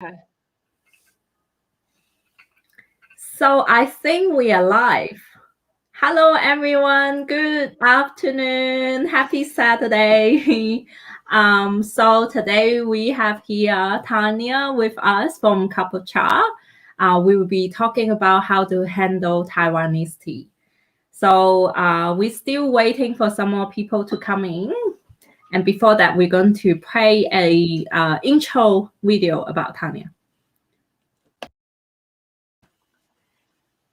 Okay. So I think we are live. Hello, everyone. Good afternoon. Happy Saturday. So today we have here Tania with us from Cuppa Cha. We will be talking about how to handle Taiwanese tea. So we're still waiting for some more people to come in. And before that, we're going to play a intro video about Tania.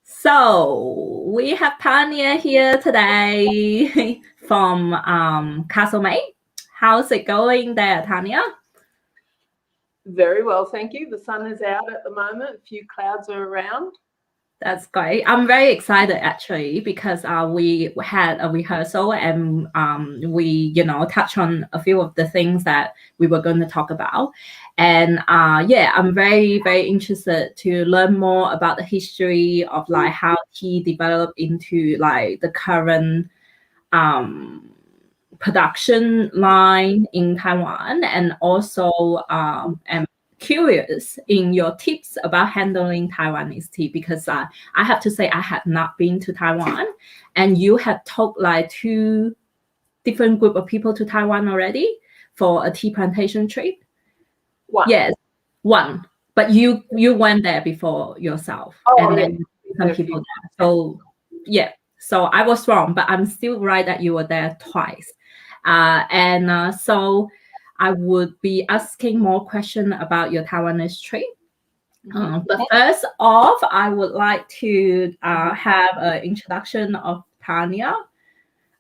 So we have Tania here today from Castlemaine. How's it going there, Tania? Very well, thank you. The sun is out at the moment. A few clouds are around. That's great. I'm very excited actually because we had a rehearsal and we touched on a few of the things that we were going to talk about. And yeah, I'm very, very interested to learn more about the history of like how tea developed into like the current production line in Taiwan, and also am curious in your tips about handling Taiwanese tea, because I have to say I have not been to Taiwan, and you have took like 2 different group of people to Taiwan already for a tea plantation trip. One. Yes, one. But you went there before yourself, and then some people there. So yeah, so I was wrong, but I'm still right that you were there twice. So I would be asking more questions about your Taiwanese trip. But first off, I would like to have an introduction of Tania.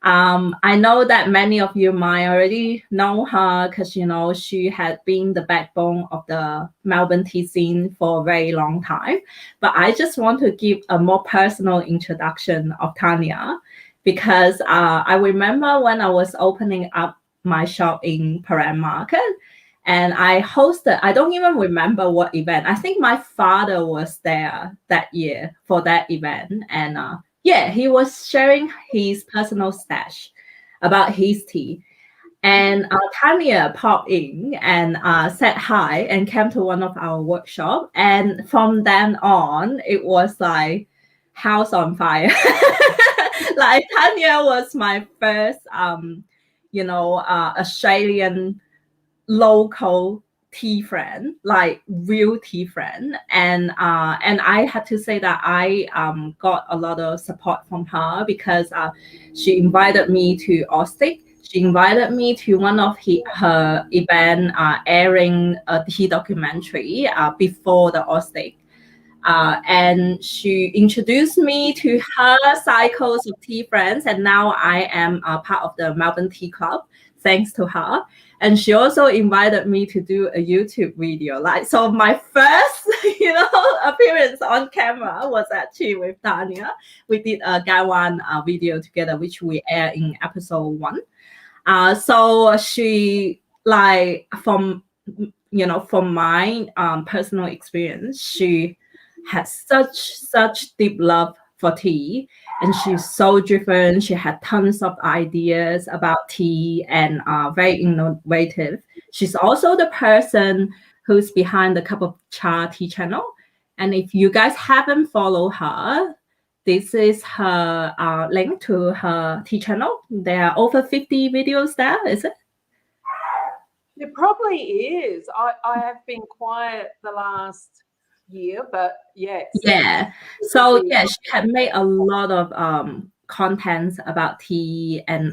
I know that many of you might already know her because, she had been the backbone of the Melbourne tea scene for a very long time. But I just want to give a more personal introduction of Tania, because I remember when I was opening up my shop in Parang Market, and I hosted, I don't even remember what event. I think my father was there that year for that event. And yeah, he was sharing his personal stash about his tea. And Tania popped in and said hi and came to one of our workshops. And from then on, it was like house on fire. Like Tania was my first, Australian local tea friend, like real tea friend. And I had to say that I got a lot of support from her, because she invited me to Austin. She invited me to one of her event airing a tea documentary before the Austin. And she introduced me to her cycles of tea friends, and now I am a part of the Melbourne Tea Club thanks to her. And she also invited me to do a YouTube video. Like, so my first, appearance on camera was actually with Tania. We did a gaiwan video together, which we air in episode 1. So she, like, from my personal experience, she has such deep love for tea, and she's so driven. She had tons of ideas about tea, and very innovative. She's also the person who's behind the Cuppa Cha tea channel. And if you guys haven't followed her, this is her link to her tea channel. There are over 50 videos there, is it? It probably is. I have been quiet the last year, but yes. Yeah. So yeah, she had made a lot of contents about tea, and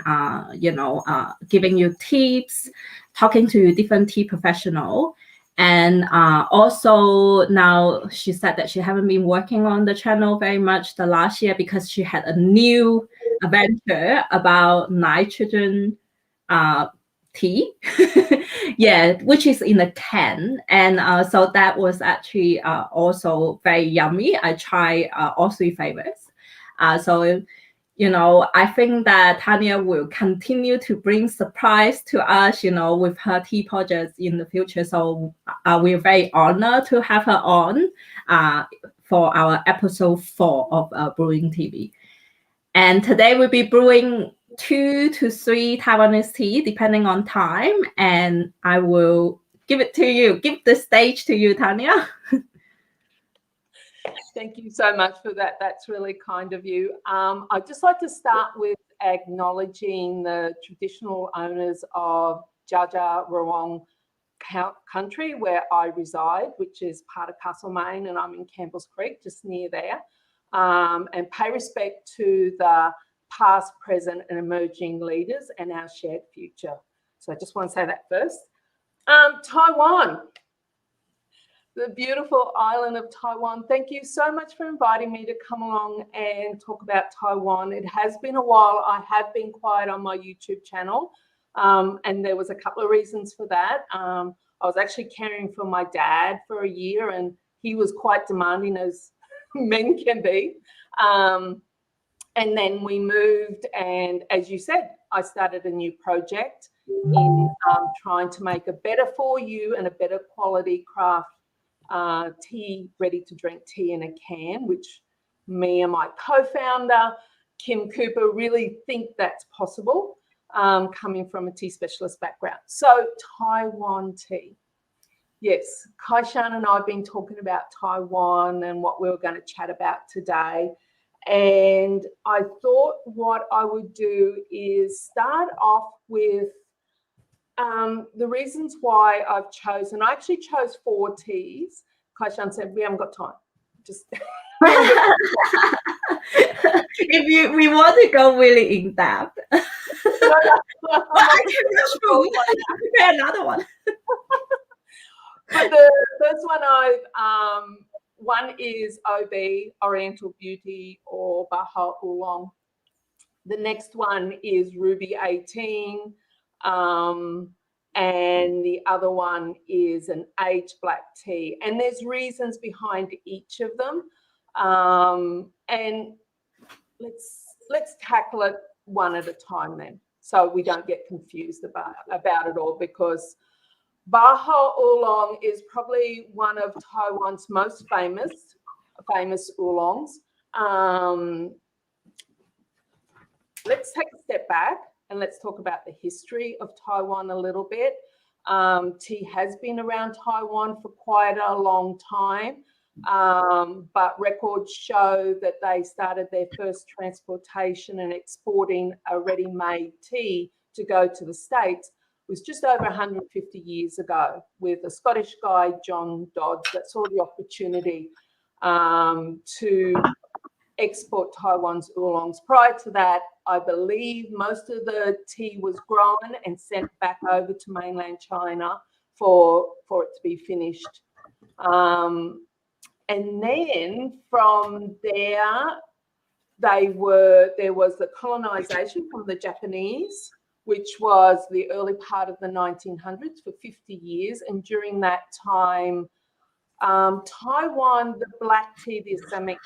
giving you tips, talking to different tea professional. And also now she said that she haven't been working on the channel very much the last year, because she had a new adventure about nitrogen tea. Yeah, which is in a can. And so that was actually also very yummy. I tried all 3 flavors. So I think that Tania will continue to bring surprise to us, with her tea projects in the future. So we're very honored to have her on for our episode 4 of BrewIN TeaVee. And today we'll be brewing 2 to 3 Taiwanese tea, depending on time. And I will give it to you. Give the stage to you, Tania. Thank you so much for that. That's really kind of you. I'd just like to start with acknowledging the traditional owners of Jaja Rawong country where I reside, which is part of Castlemaine, and I'm in Campbell's Creek, just near there, and pay respect to the past, present, and emerging leaders and our shared future. So I just want to say that first. Taiwan, the beautiful island of Taiwan. Thank you so much for inviting me to come along and talk about Taiwan. It has been a while. I have been quiet on my YouTube channel, and there was a couple of reasons for that. I was actually caring for my dad for a year, and he was quite demanding, as men can be. And then we moved, and as you said, I started a new project in trying to make a better for you and a better quality craft tea, ready to drink tea in a can, which me and my co-founder, Kim Cooper, really think that's possible, coming from a tea specialist background. So Taiwan tea. Yes, Kaishan and I have been talking about Taiwan and what we were going to chat about today. And I thought what I would do is start off with the reasons why I've chosen. I actually chose 4 teas. Kaishan said, we haven't got time. Just If we want to go really in depth. I can prepare another one. But the first one one is OB, Oriental Beauty, or Baha Oolong. The next one is Ruby 18. And the other one is an aged black tea. And there's reasons behind each of them. And let's tackle it one at a time then, so we don't get confused about it all, because Baha Oolong is probably one of Taiwan's most famous oolongs. Let's take a step back and let's talk about the history of Taiwan a little bit. Tea has been around Taiwan for quite a long time, but records show that they started their first transportation and exporting a ready-made tea to go to the States was just over 150 years ago, with a Scottish guy, John Dodds, that saw the opportunity to export Taiwan's oolongs. Prior to that, I believe most of the tea was grown and sent back over to mainland China for it to be finished. And then from there, there was the colonization from the Japanese, which was the early part of the 1900s for 50 years. And during that time, Taiwan, the black tea, the Assamic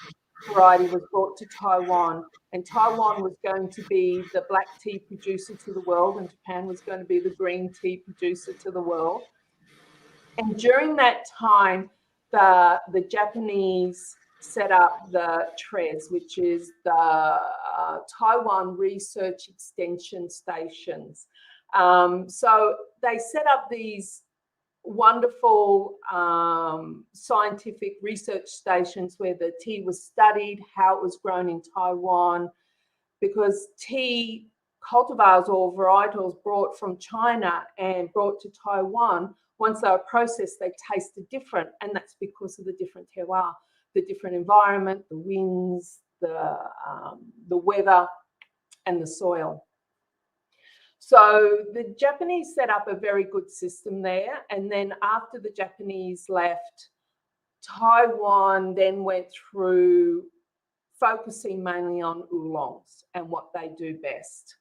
variety, was brought to Taiwan, and Taiwan was going to be the black tea producer to the world, and Japan was going to be the green tea producer to the world. And during that time, the Japanese set up the TRES, which is the Taiwan Research Extension Stations. So they set up these wonderful scientific research stations where the tea was studied, how it was grown in Taiwan, because tea cultivars or varietals brought from China and brought to Taiwan, once they were processed, they tasted different, and that's because of the different terroir, the different environment, the winds, the weather, and the soil. So the Japanese set up a very good system there, and then after the Japanese left, Taiwan then went through focusing mainly on oolongs and what they do best.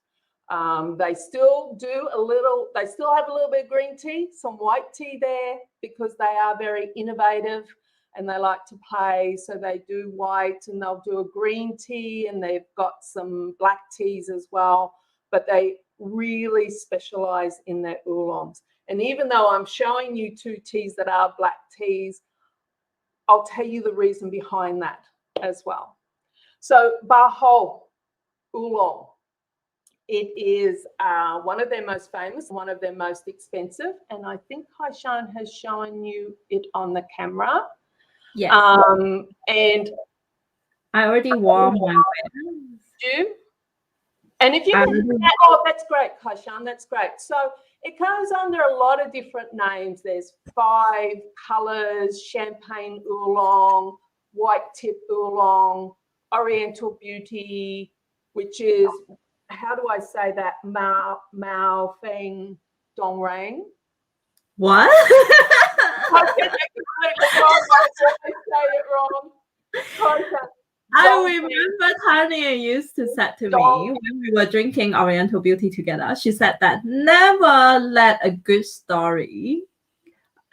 They still have a little bit of green tea, some white tea there, because they are very innovative and they like to play. So they do white, and they'll do a green tea, and they've got some black teas as well, but they really specialize in their oolongs. And even though I'm showing you 2 teas that are black teas, I'll tell you the reason behind that as well. So Baho Oolong. It is one of their most famous, one of their most expensive, and I think Kaishan has shown you it on the camera. Yes. And I already warmed my you. And if you can, oh, that's great, Kaishan, that's great. So it comes under a lot of different names. There's 5 colours: champagne oolong, white tip oolong, oriental beauty, which is, how do I say that? Mao Feng Dong Rang. What? I said that completely wrong. I say it wrong. I remember Tania used to say to me when we were drinking Oriental Beauty together, she said that never let a good story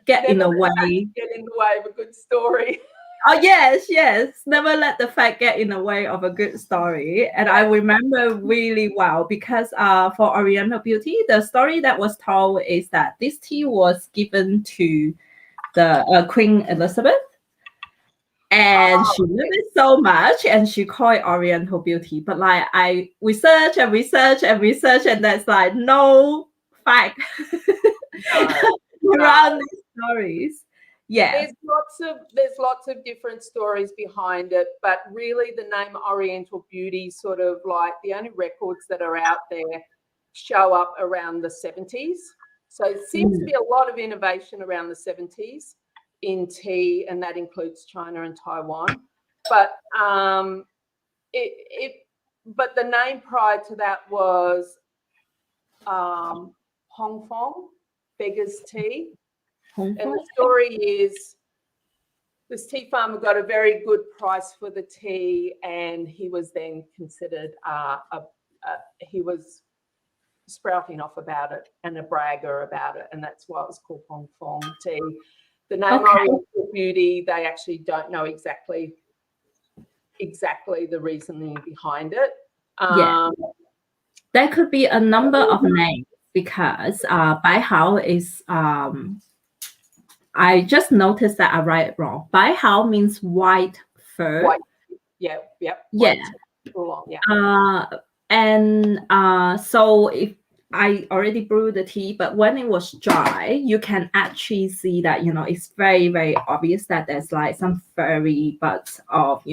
get in the way. Get in the way of a good story. Oh, yes, yes. Never let the fact get in the way of a good story. And I remember really well because for Oriental Beauty, the story that was told is that this tea was given to the Queen Elizabeth. And she loved it so much, and she called it Oriental Beauty. But like I research and research and research, and there's like no fact around these stories. Yeah, there's lots of different stories behind it, but really the name Oriental Beauty, sort of like the only records that are out there show up around the 70s. So it seems to be a lot of innovation around the 70s. In tea, and that includes China and Taiwan. But but the name prior to that was Hong Fong, Beggar's Tea. And the story is this tea farmer got a very good price for the tea, and he was then considered he was sprouting off about it and a bragger about it, and that's why it was called Hong Fong tea. The name Oriental Beauty, they actually don't know exactly the reasoning behind it. There could be a number of names because Bai Hao is I just noticed that I write it wrong. Bai Hao means white fur. White, yeah. So if I already brewed the tea, but when it was dry, you can actually see that, it's very, very obvious that there's like some furry buds of,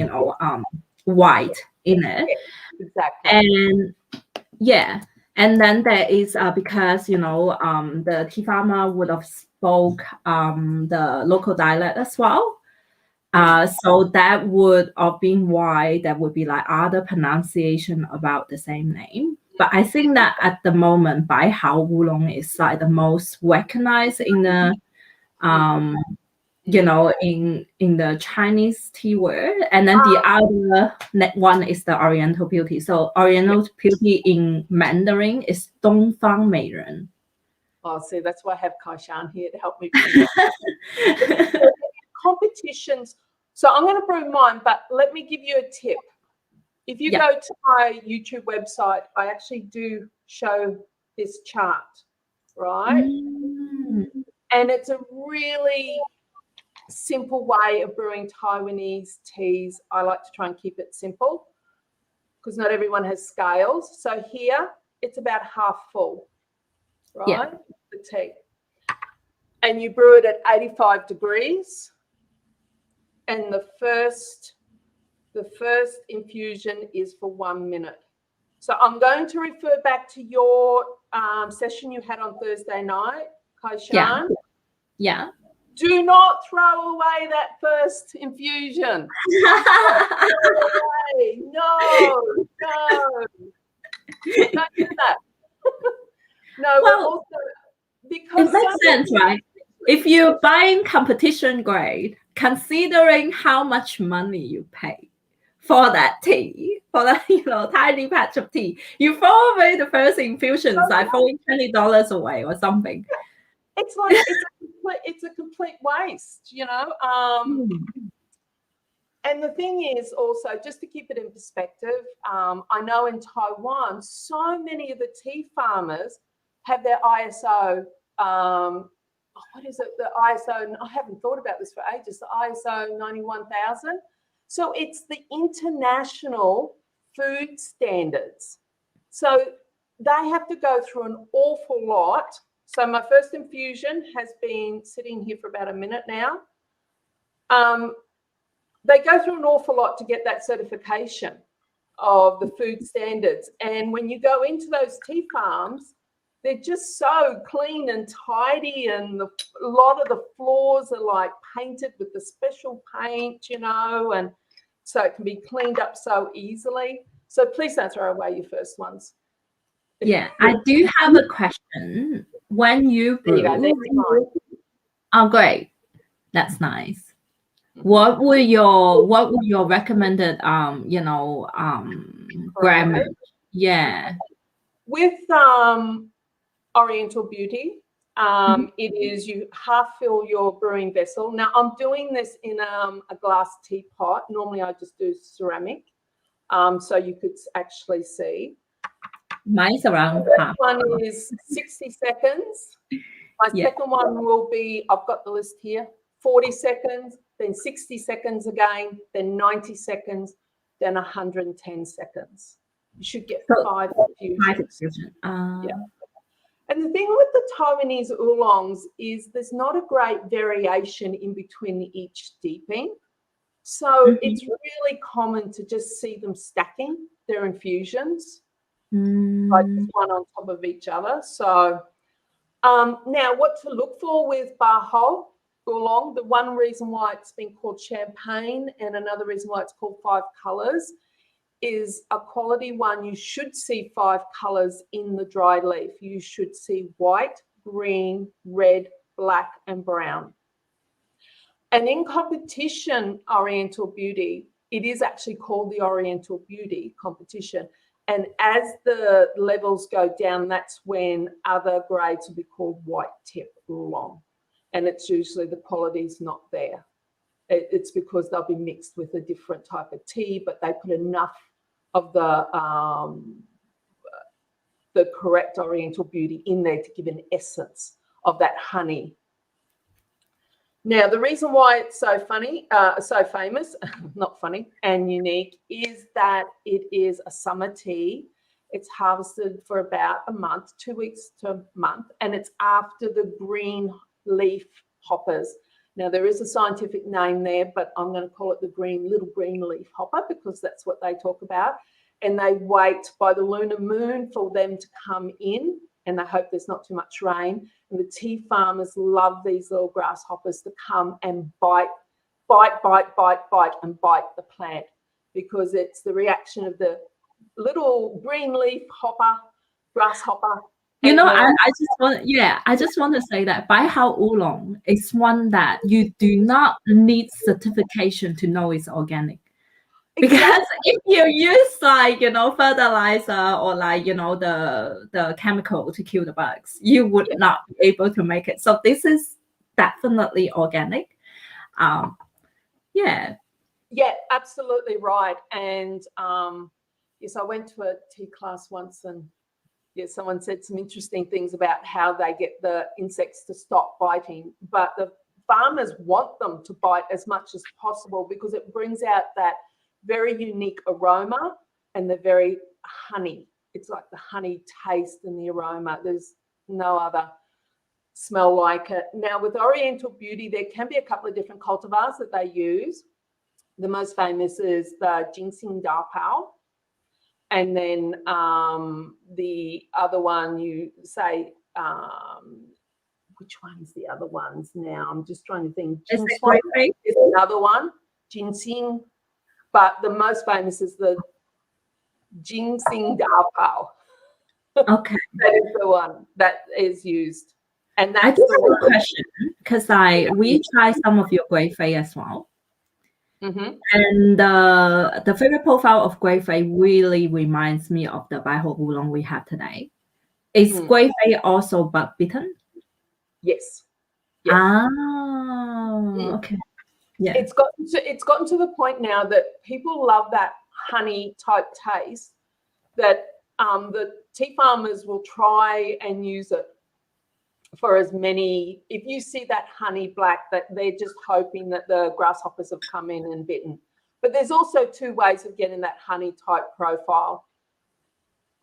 white in it. Exactly. And and then there is because, the tea farmer would have spoke the local dialect as well. So that would have been why there would be like other pronunciation about the same name. But I think that at the moment, Bai Hao Wulong is like the most recognized in the, in the Chinese tea world. And then the other one is the Oriental Beauty. So Oriental Beauty in Mandarin is Dongfang Meiren. Oh, see, that's why I have Kaishan here to help me. Competitions. So I'm going to brew mine, but let me give you a tip. If you go to my YouTube website, I actually do show this chart, right? And it's a really simple way of brewing Taiwanese teas. I like to try and keep it simple because not everyone has scales. So here, it's about half full, right? The tea. And you brew it at 85 degrees. And the first infusion is for 1 minute. So I'm going to refer back to your session you had on Thursday night, Kaishan. Yeah. Do not throw away that first infusion. No. Don't do that. No, well, also because it makes sense, right? If you're buying competition grade, considering how much money you pay for that tea, for that tiny patch of tea, you throw away the first infusions, like throwing $20 away or something. It's like it's a complete waste, And the thing is also, just to keep it in perspective, I know in Taiwan, so many of the tea farmers have their ISO. What is it? The ISO. I haven't thought about this for ages. The ISO 91,000. So it's the international food standards. So they have to go through an awful lot. So my first infusion has been sitting here for about a minute now. They go through an awful lot to get that certification of the food standards. And when you go into those tea farms, they're just so clean and tidy, and a lot of the floors are like painted with the special paint, you know, and so it can be cleaned up so easily. So please don't throw away your first ones. Yeah, I do have a question. When you brew, oh, great, that's nice. What would your recommended grammage? Yeah, with Oriental Beauty, it is you half fill your brewing vessel. Now I'm doing this in a glass teapot. Normally I just do ceramic, so you could actually see. Mine's around half. One is 60 seconds. My second one will be, I've got the list here, 40 seconds, then 60 seconds again, then 90 seconds, then 110 seconds. You should get 5 infusions. Yeah. And the thing with the Taiwanese oolongs is there's not a great variation in between each steeping. So it's really common to just see them stacking their infusions, like one on top of each other. So now what to look for with Baho oolong, the one reason why it's been called champagne and another reason why it's called 5 colours is a quality one. You should see 5 colours in the dry leaf. You should see white, green, red, black and brown. And in competition Oriental Beauty, it is actually called the Oriental Beauty competition. And as the levels go down, that's when other grades will be called white tip oolong. And it's usually the quality's not there. It's because they'll be mixed with a different type of tea, but they put enough of the correct Oriental Beauty in there to give an essence of that honey. Now, the reason why it's so funny, so famous, not funny, and unique is that it is a summer tea. It's harvested for about a month, 2 weeks to a month, and it's after the green leaf hoppers. Now, there is a scientific name there, but I'm going to call it the little green leaf hopper because that's what they talk about. And they wait by the lunar moon for them to come in, and they hope there's not too much rain. And the tea farmers love these little grasshoppers to come and bite the plant because it's the reaction of the little green leaf hopper, grasshopper. You know, I just want to say that Baihao oolong is one that you do not need certification to know it's organic. Because if you use like, fertilizer or like, the chemical to kill the bugs, you would not be able to make it. So this is definitely organic. Yeah, absolutely right. And yes, I went to a tea class once and someone said some interesting things about how they get the insects to stop biting, but the farmers want them to bite as much as possible because it brings out that very unique aroma and the very honey. It's like the honey taste and the aroma. There's no other smell like it. Now with Oriental Beauty, there can be a couple of different cultivars that they use. The most famous is the ginseng dapao. And then the other one, you say, which one's the other ones now? I'm just trying to think. Ginseng is another one, ginseng. But the most famous is the ginseng dapao. Okay. That is the one that is used. And that's I do have a question because we try some of your Gui Fei as well. And the flavor profile of Gui Fei really reminds me of the Baihao oolong we have today. Is Gui Fei also bug bitten? Yes. Okay. Yeah. It's gotten to the point now that people love that honey type taste that the tea farmers will try and use it for as many. If you see that honey black, that they're just hoping that the grasshoppers have come in and bitten. But there's also 2 ways of getting that honey type profile.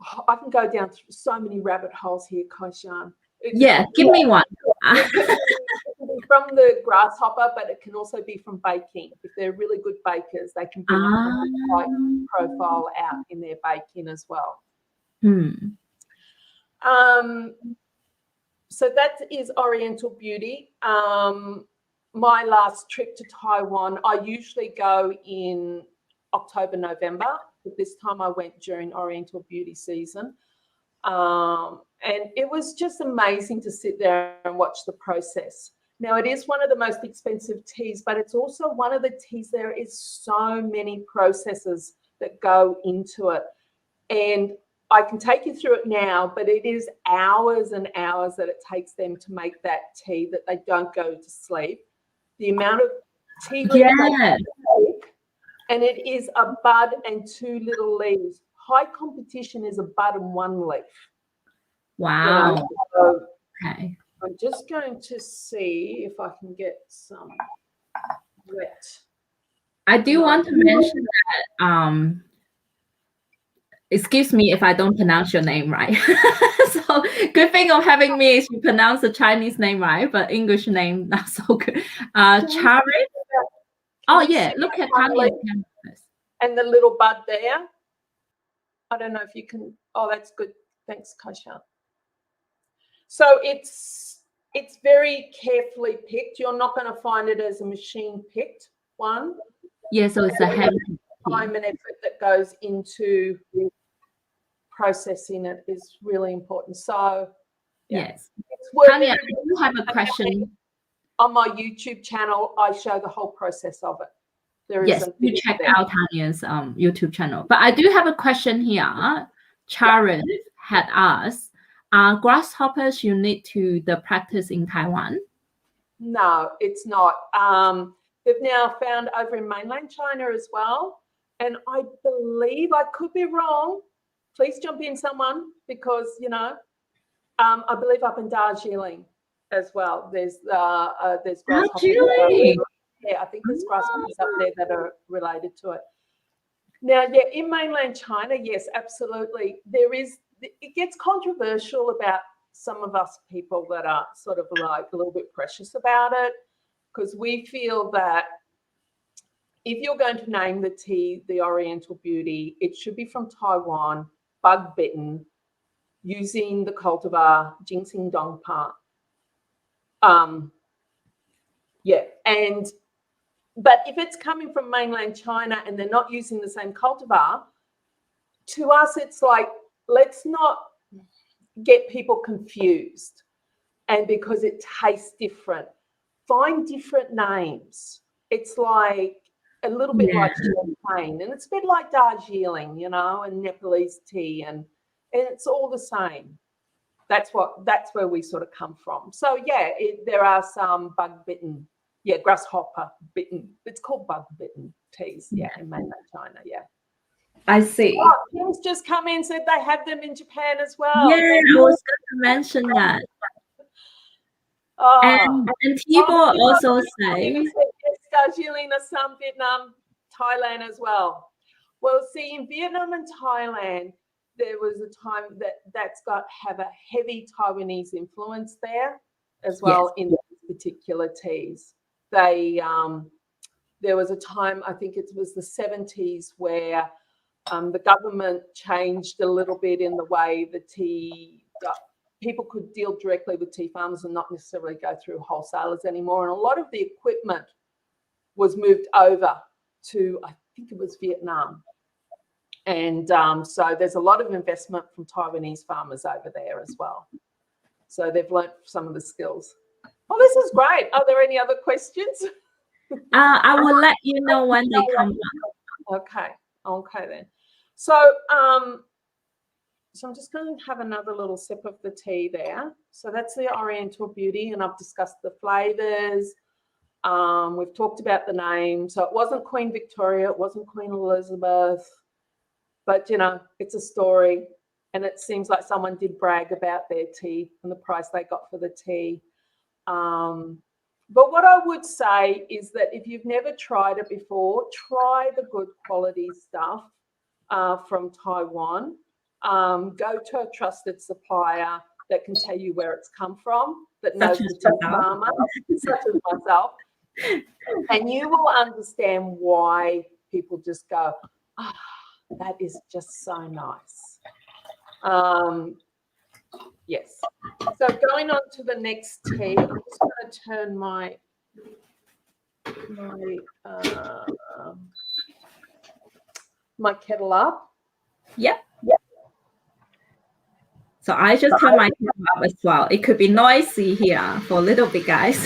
I can go down through so many rabbit holes here, Kaishan. Yeah, give me one. It can be from the grasshopper, but it can also be from baking. If they're really good bakers, they can bring a high profile out in their baking as well. So that is Oriental Beauty. My last trip to Taiwan, I usually go in October, November, but this time I went during Oriental Beauty season. And it was just amazing to sit there and watch the process. Now, it is one of the most expensive teas, but it's also one of the teas, there is so many processes that go into it. And I can take you through it now, but it is hours and hours that it takes them to make that tea that they don't go to sleep. The amount of tea leaves they take, and it is a bud and 2 little leaves. High competition is a bud and 1 leaf. Wow. You know, so okay. I'm just going to see if I can get some wet. I do want to mention that excuse me if I don't pronounce your name right. So good thing of having me is you pronounce the Chinese name right, but English name not so good. Charit. Oh yeah, look at Tania. And the little bud there. I don't know if you can. Oh, that's good. Thanks, Kaishan. So it's very carefully picked. You're not going to find it as a machine picked one. Yeah, so it's a hand time and effort that goes into processing it is really important. So yeah. Yes, Tania, I do have a question. On my YouTube channel, I show the whole process of it. Yes, you check out Tania's YouTube channel. But I do have a question here. Charit had asked, are grasshoppers unique to the practice in Taiwan? No, it's not. They've now found over in mainland China as well. And I believe, I could be wrong, please jump in someone, because, you know, I believe up in Darjeeling as well, there's grasshoppers. Darjeeling. Yeah, I think there's grasshoppers up there that are related to it. Now, yeah, in mainland China, yes, absolutely. It gets controversial about some of us people that are sort of like a little bit precious about it, because we feel that if you're going to name the tea the Oriental Beauty, it should be from Taiwan, bug bitten, using the cultivar Ginseng Dongpa. Yeah, but if it's coming from mainland China and they're not using the same cultivar, to us it's like, let's not get people confused. And because it tastes different, find different names. It's like a little bit like champagne, and it's a bit like Darjeeling, you know, and Nepalese tea, and it's all the same. That's where we sort of come from. So yeah, there are some bug bitten, grasshopper bitten. It's called bug bitten teas, in mainland China, I see. Oh, Kim's just come in and said they have them in Japan as well. Yeah, I was going to mention that. And Thibault also says, yes, Darjeeling, Assam, Vietnam, Thailand as well. Well, see, in Vietnam and Thailand, there was a time that's got have a heavy Taiwanese influence there as well in these particular teas. There was a time, I think it was the 70s, where the government changed a little bit in the way the tea people could deal directly with tea farmers and not necessarily go through wholesalers anymore. And a lot of the equipment was moved over to, I think it was Vietnam. And so there's a lot of investment from Taiwanese farmers over there as well. So they've learnt some of the skills. Oh, this is great. Are there any other questions? I will let you know when they come up. Okay then. So I'm just going to have another little sip of the tea there. So that's the Oriental Beauty, and I've discussed the flavours. We've talked about the name. So it wasn't Queen Victoria, it wasn't Queen Elizabeth, but, you know, it's a story, and it seems like someone did brag about their tea and the price they got for the tea. But what I would say is that if you've never tried it before, try the good quality stuff from Taiwan. go to a trusted supplier that can tell you where it's come from, that knows the tea farmer, such as myself, and you will understand why people just go, that is just so nice. Yes. So going on to the next tea, I'm just going to turn my kettle up. Yep. So I just turned my kettle up as well. It could be noisy here for a little bit, guys.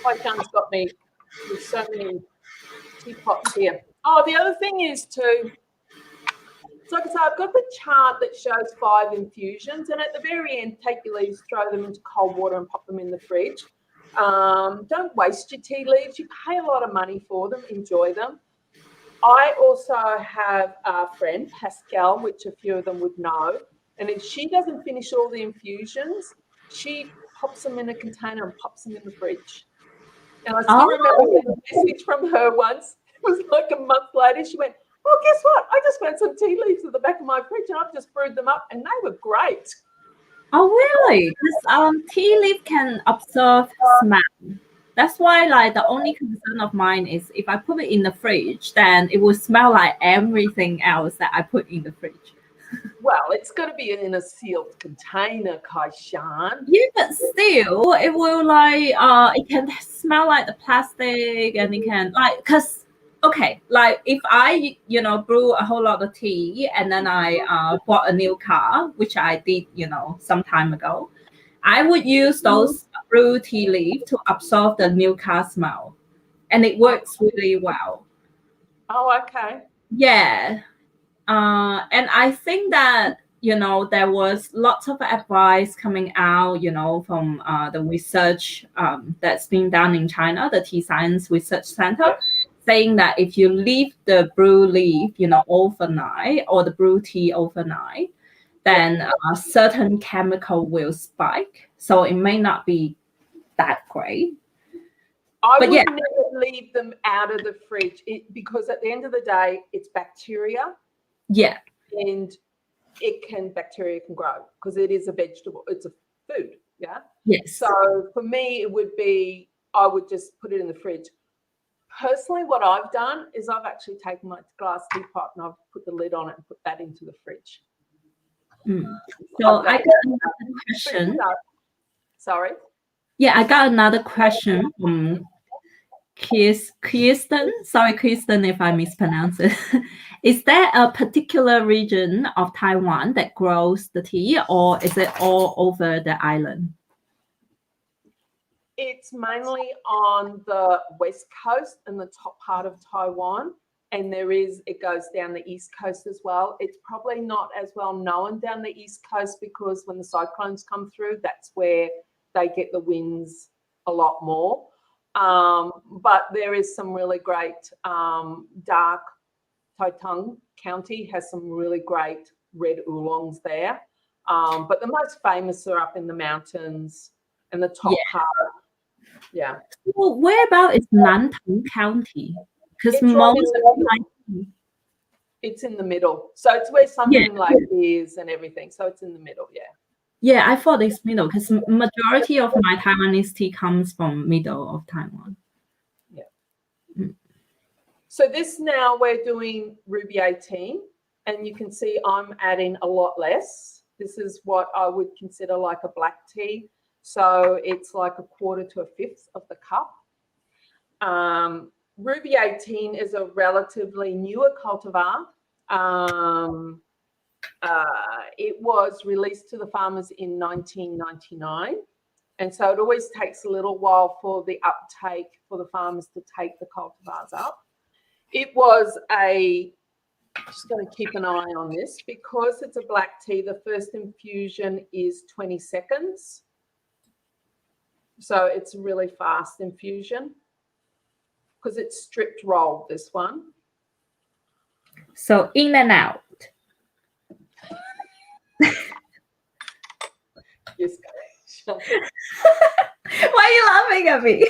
Kaishan's got me with so many teapots here. Oh, the other thing is too, so like I said, I've got the chart that shows 5 infusions, and at the very end, take your leaves, throw them into cold water and pop them in the fridge. Don't waste your tea leaves. You pay a lot of money for them. Enjoy them. I also have a friend, Pascal, which a few of them would know, and if she doesn't finish all the infusions, she pops them in a container and pops them in the fridge. And I still remember getting a message from her once. It was like a month later. She went, "Oh, guess what? I just found some tea leaves at the back of my fridge and I've just brewed them up and they were great." Oh, really? Because tea leaf can absorb smell. That's why, like, the only concern of mine is if I put it in the fridge, then it will smell like everything else that I put in the fridge. Well, it's got to be in a sealed container, Kaishan. Yeah, but still, it will like it can smell like the plastic, and it can like okay, like if I brew a whole lot of tea and then I bought a new car, which I did some time ago, I would use those brew tea leaf to absorb the new car smell, and it works really well. Oh, okay. Yeah. And I think that, there was lots of advice coming out, from the research that's been done in China, the Tea Science Research Center, saying that if you leave the brew leaf, overnight, or the brew tea overnight, then a certain chemical will spike. So it may not be that great. I would never leave them out of the fridge because at the end of the day, it's bacteria. Yeah. And bacteria can grow because it is a vegetable. It's a food. Yeah. Yes. So for me, it would be, I would just put it in the fridge. Personally, what I've done is I've actually taken my glass teapot and I've put the lid on it and put that into the fridge. So I got another question. Sorry? Yeah, I got another question from Kirsten. Sorry, Kirsten, if I mispronounce it. Is there a particular region of Taiwan that grows the tea, or is it all over the island? It's mainly on the west coast and the top part of Taiwan. And it goes down the east coast as well. It's probably not as well known down the east coast because when the cyclones come through, that's where they get the winds a lot more. But there is some really great dark Taitung County has some really great red oolongs there. But the most famous are up in the mountains and the top part. Yeah. Well, where about is Nantong County? Because it's in the middle. So it's where Sunbeam Lake is and everything. So it's in the middle, yeah. Yeah, I thought it's middle because majority of my Taiwanese tea comes from middle of Taiwan. Yeah. So this now we're doing Ruby 18, and you can see I'm adding a lot less. This is what I would consider like a black tea. So it's like 1/4 to 1/5 of the cup. Ruby 18 is a relatively newer cultivar. It was released to the farmers in 1999. And so it always takes a little while for the uptake for the farmers to take the cultivars up. It was just going to keep an eye on this because it's a black tea. The first infusion is 20 seconds. So it's a really fast infusion because it's stripped rolled, this one. So in and out. Yes. Why are you laughing at me?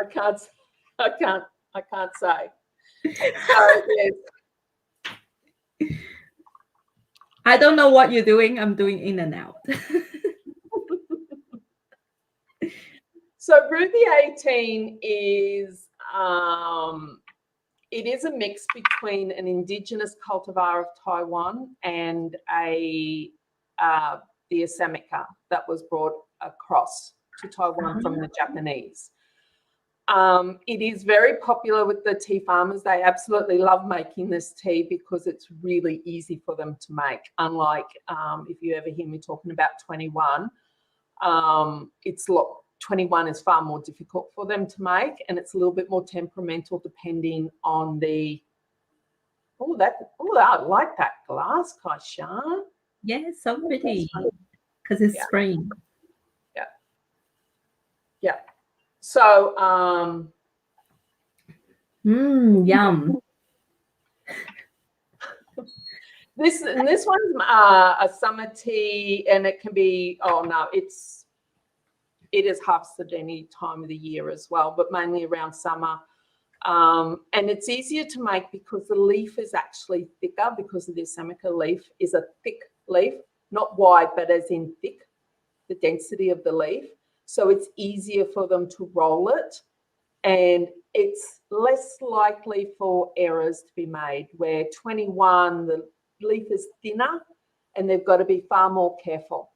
I can't say. So yes. I don't know what you're doing. I'm doing in and out. So Ruby 18 is it is a mix between an indigenous cultivar of Taiwan and the Assamica that was brought across to Taiwan from the Japanese. It is very popular with the tea farmers. They absolutely love making this tea because it's really easy for them to make. Unlike if you ever hear me talking about 21, 21 is far more difficult for them to make, and it's a little bit more temperamental depending on the. I like that glass, Kaishan. Yeah, it's so pretty because it's spring. Yeah. So, yum. This one's a summer tea, and it can be. Oh no, it is harvested any time of the year as well, but mainly around summer. And it's easier to make because the leaf is actually thicker because of the Assamica leaf is a thick leaf, not wide, but as in thick, the density of the leaf. So it's easier for them to roll it, and it's less likely for errors to be made, where 21, the leaf is thinner and they've got to be far more careful.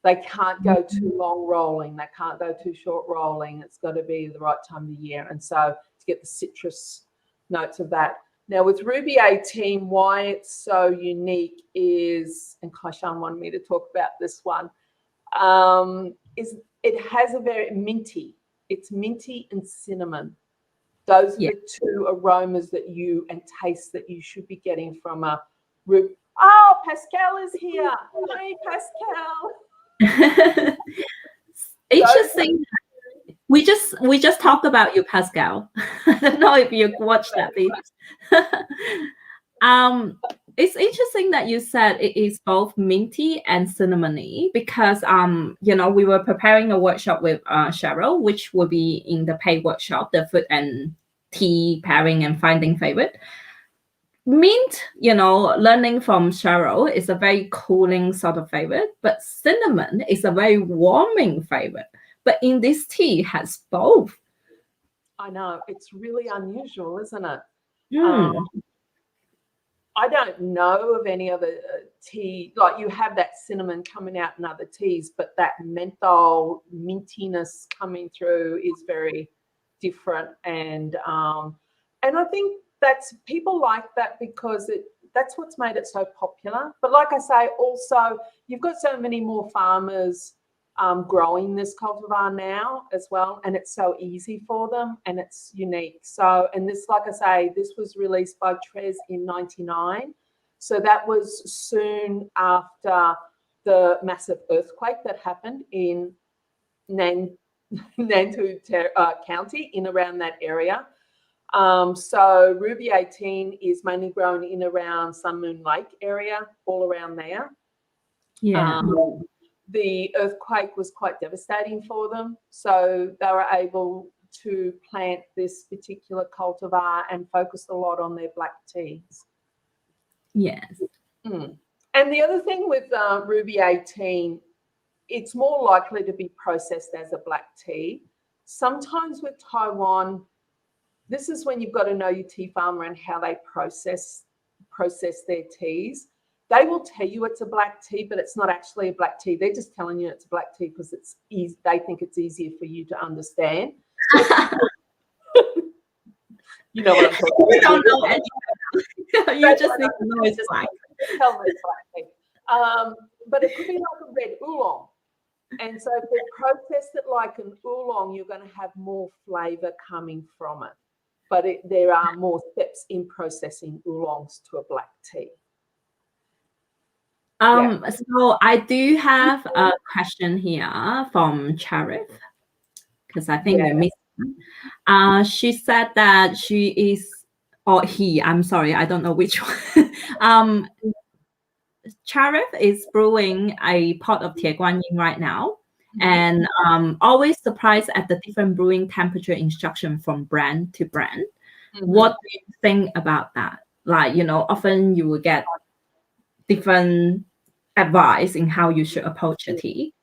They can't go too long rolling. They can't go too short rolling. It's got to be the right time of the year. And so to get the citrus notes of that. Now with Ruby 18, why it's so unique is, and Kaishan wanted me to talk about this one, is it has a very minty. It's minty and cinnamon. Those are the two aromas that you and tastes that you should be getting from a Ruby. Oh, Pascal is here. Hey, Pascal. Interesting. We just talked about you, Pascal. I don't know if you watched that video. It's interesting that you said it is both minty and cinnamony because we were preparing a workshop with Cheryl, which will be in the paid workshop, the food and tea pairing and finding favorite. Mint, learning from Cheryl is a very cooling sort of favorite, but cinnamon is a very warming favorite. But in this tea, it has both. I know, it's really unusual, isn't it? I don't know of any other tea, like you have that cinnamon coming out in other teas, but that menthol mintiness coming through is very different. And I think that's, people like that because that's what's made it so popular. But like I say, also you've got so many more farmers growing this cultivar now as well, and it's so easy for them and it's unique. So, and this, like I say, this was released by Trez in 99. So that was soon after the massive earthquake that happened in Nantou County, in around that area. So Ruby 18 is mainly grown in around Sun Moon Lake area, all around there. The earthquake was quite devastating for them, so they were able to plant this particular cultivar and focused a lot on their black teas. Yes. And the other thing with Ruby 18, it's more likely to be processed as a black tea. Sometimes with Taiwan, this is when you've got to know your tea farmer and how they process their teas. They will tell you it's a black tea, but it's not actually a black tea. They're just telling you it's a black tea because it's easy. They think it's easier for you to understand. You know what I'm talking about. You don't know anything. You just need to know it's black. Tell them it's black tea. But it could be like a red oolong. And so if they process it like an oolong, you're going to have more flavour coming from it. But there are more steps in processing oolongs to a black tea. So I do have a question here from Charith, because I think we missed one. She said that she is, or he, I'm sorry, I don't know which one. Charith is brewing a pot of Tieguan Yin right now, and always surprised at the different brewing temperature instruction from brand to brand. What do you think about that? like, you know, often you will get different advice in how you should approach a tea.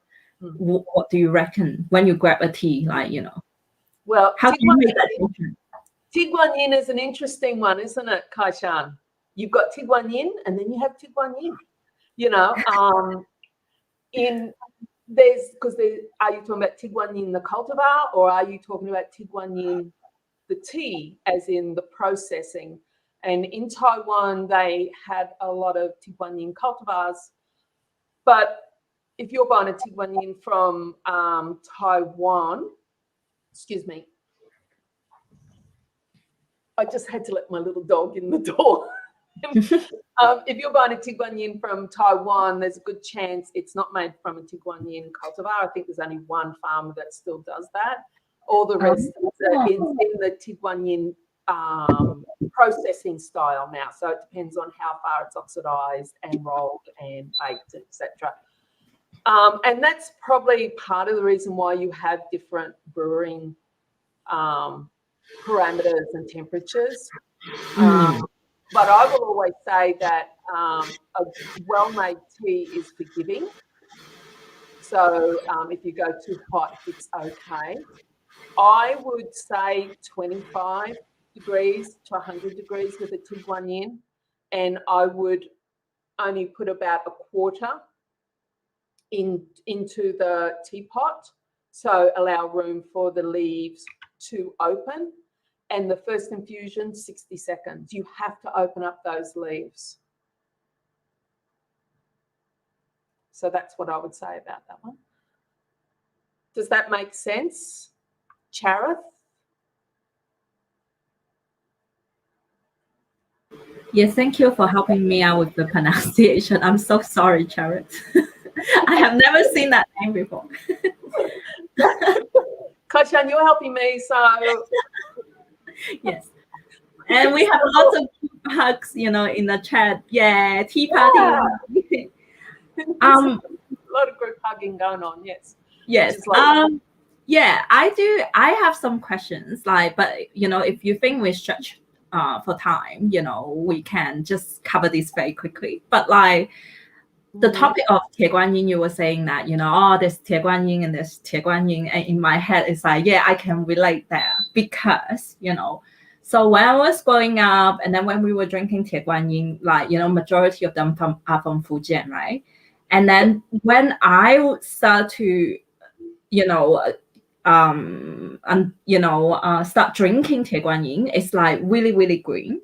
What do you reckon when you grab a tea, like, you know? Well, how do you make that decision? Tiguan Yin is an interesting one, isn't it, Kaishan? You've got Tiguan Yin and then you have Tiguan Yin. You know, are you talking about Tiguan Yin the cultivar, or are you talking about Tiguan Yin the tea, as in the processing? And in Taiwan, they had a lot of Tiguan Yin cultivars. But if you're buying a Tiguan Yin from Taiwan, excuse me, I just had to let my little dog in the door. If you're buying a Tiguan Yin from Taiwan, there's a good chance it's not made from a Tiguan Yin cultivar. I think there's only one farmer that still does that. All the rest is in the Tiguan Yin processing style now. So it depends on how far it's oxidized and rolled and baked, etc. And that's probably part of the reason why you have different brewing parameters and temperatures. But I will always say that a well-made tea is forgiving. So if you go too hot, it's okay. I would say 25 degrees to 100 degrees with a Tiguan Yin, and I would only put about a quarter into the teapot, so allow room for the leaves to open. And the first infusion, 60 seconds. You have to open up those leaves. So that's what I would say about that one. Does that make sense, Charith? Yes, thank you for helping me out with the pronunciation. I'm so sorry, Charith. I have never seen that name before. Kaishan, you're helping me, so... Yes. And we have lots of hugs, you know, in the chat. Yeah, tea party. Yeah. A lot of group hugging going on, yes. Yes. Yeah, I do. I have some questions, like, but you know, if you think we stretch for time, you know, we can just cover this very quickly. But like the topic of Tie Guan Yin, you were saying that, you know, oh, there's Tie Guan Yin and there's Tie Guan Yin, and in my head it's like, yeah, I can relate there because, you know, so when I was growing up, and then when we were drinking Tie Guan Yin, like, you know, majority of them are from Fujian, right? And then when I would start to, you know, start drinking Tie Guan Yin, it's like really, really green.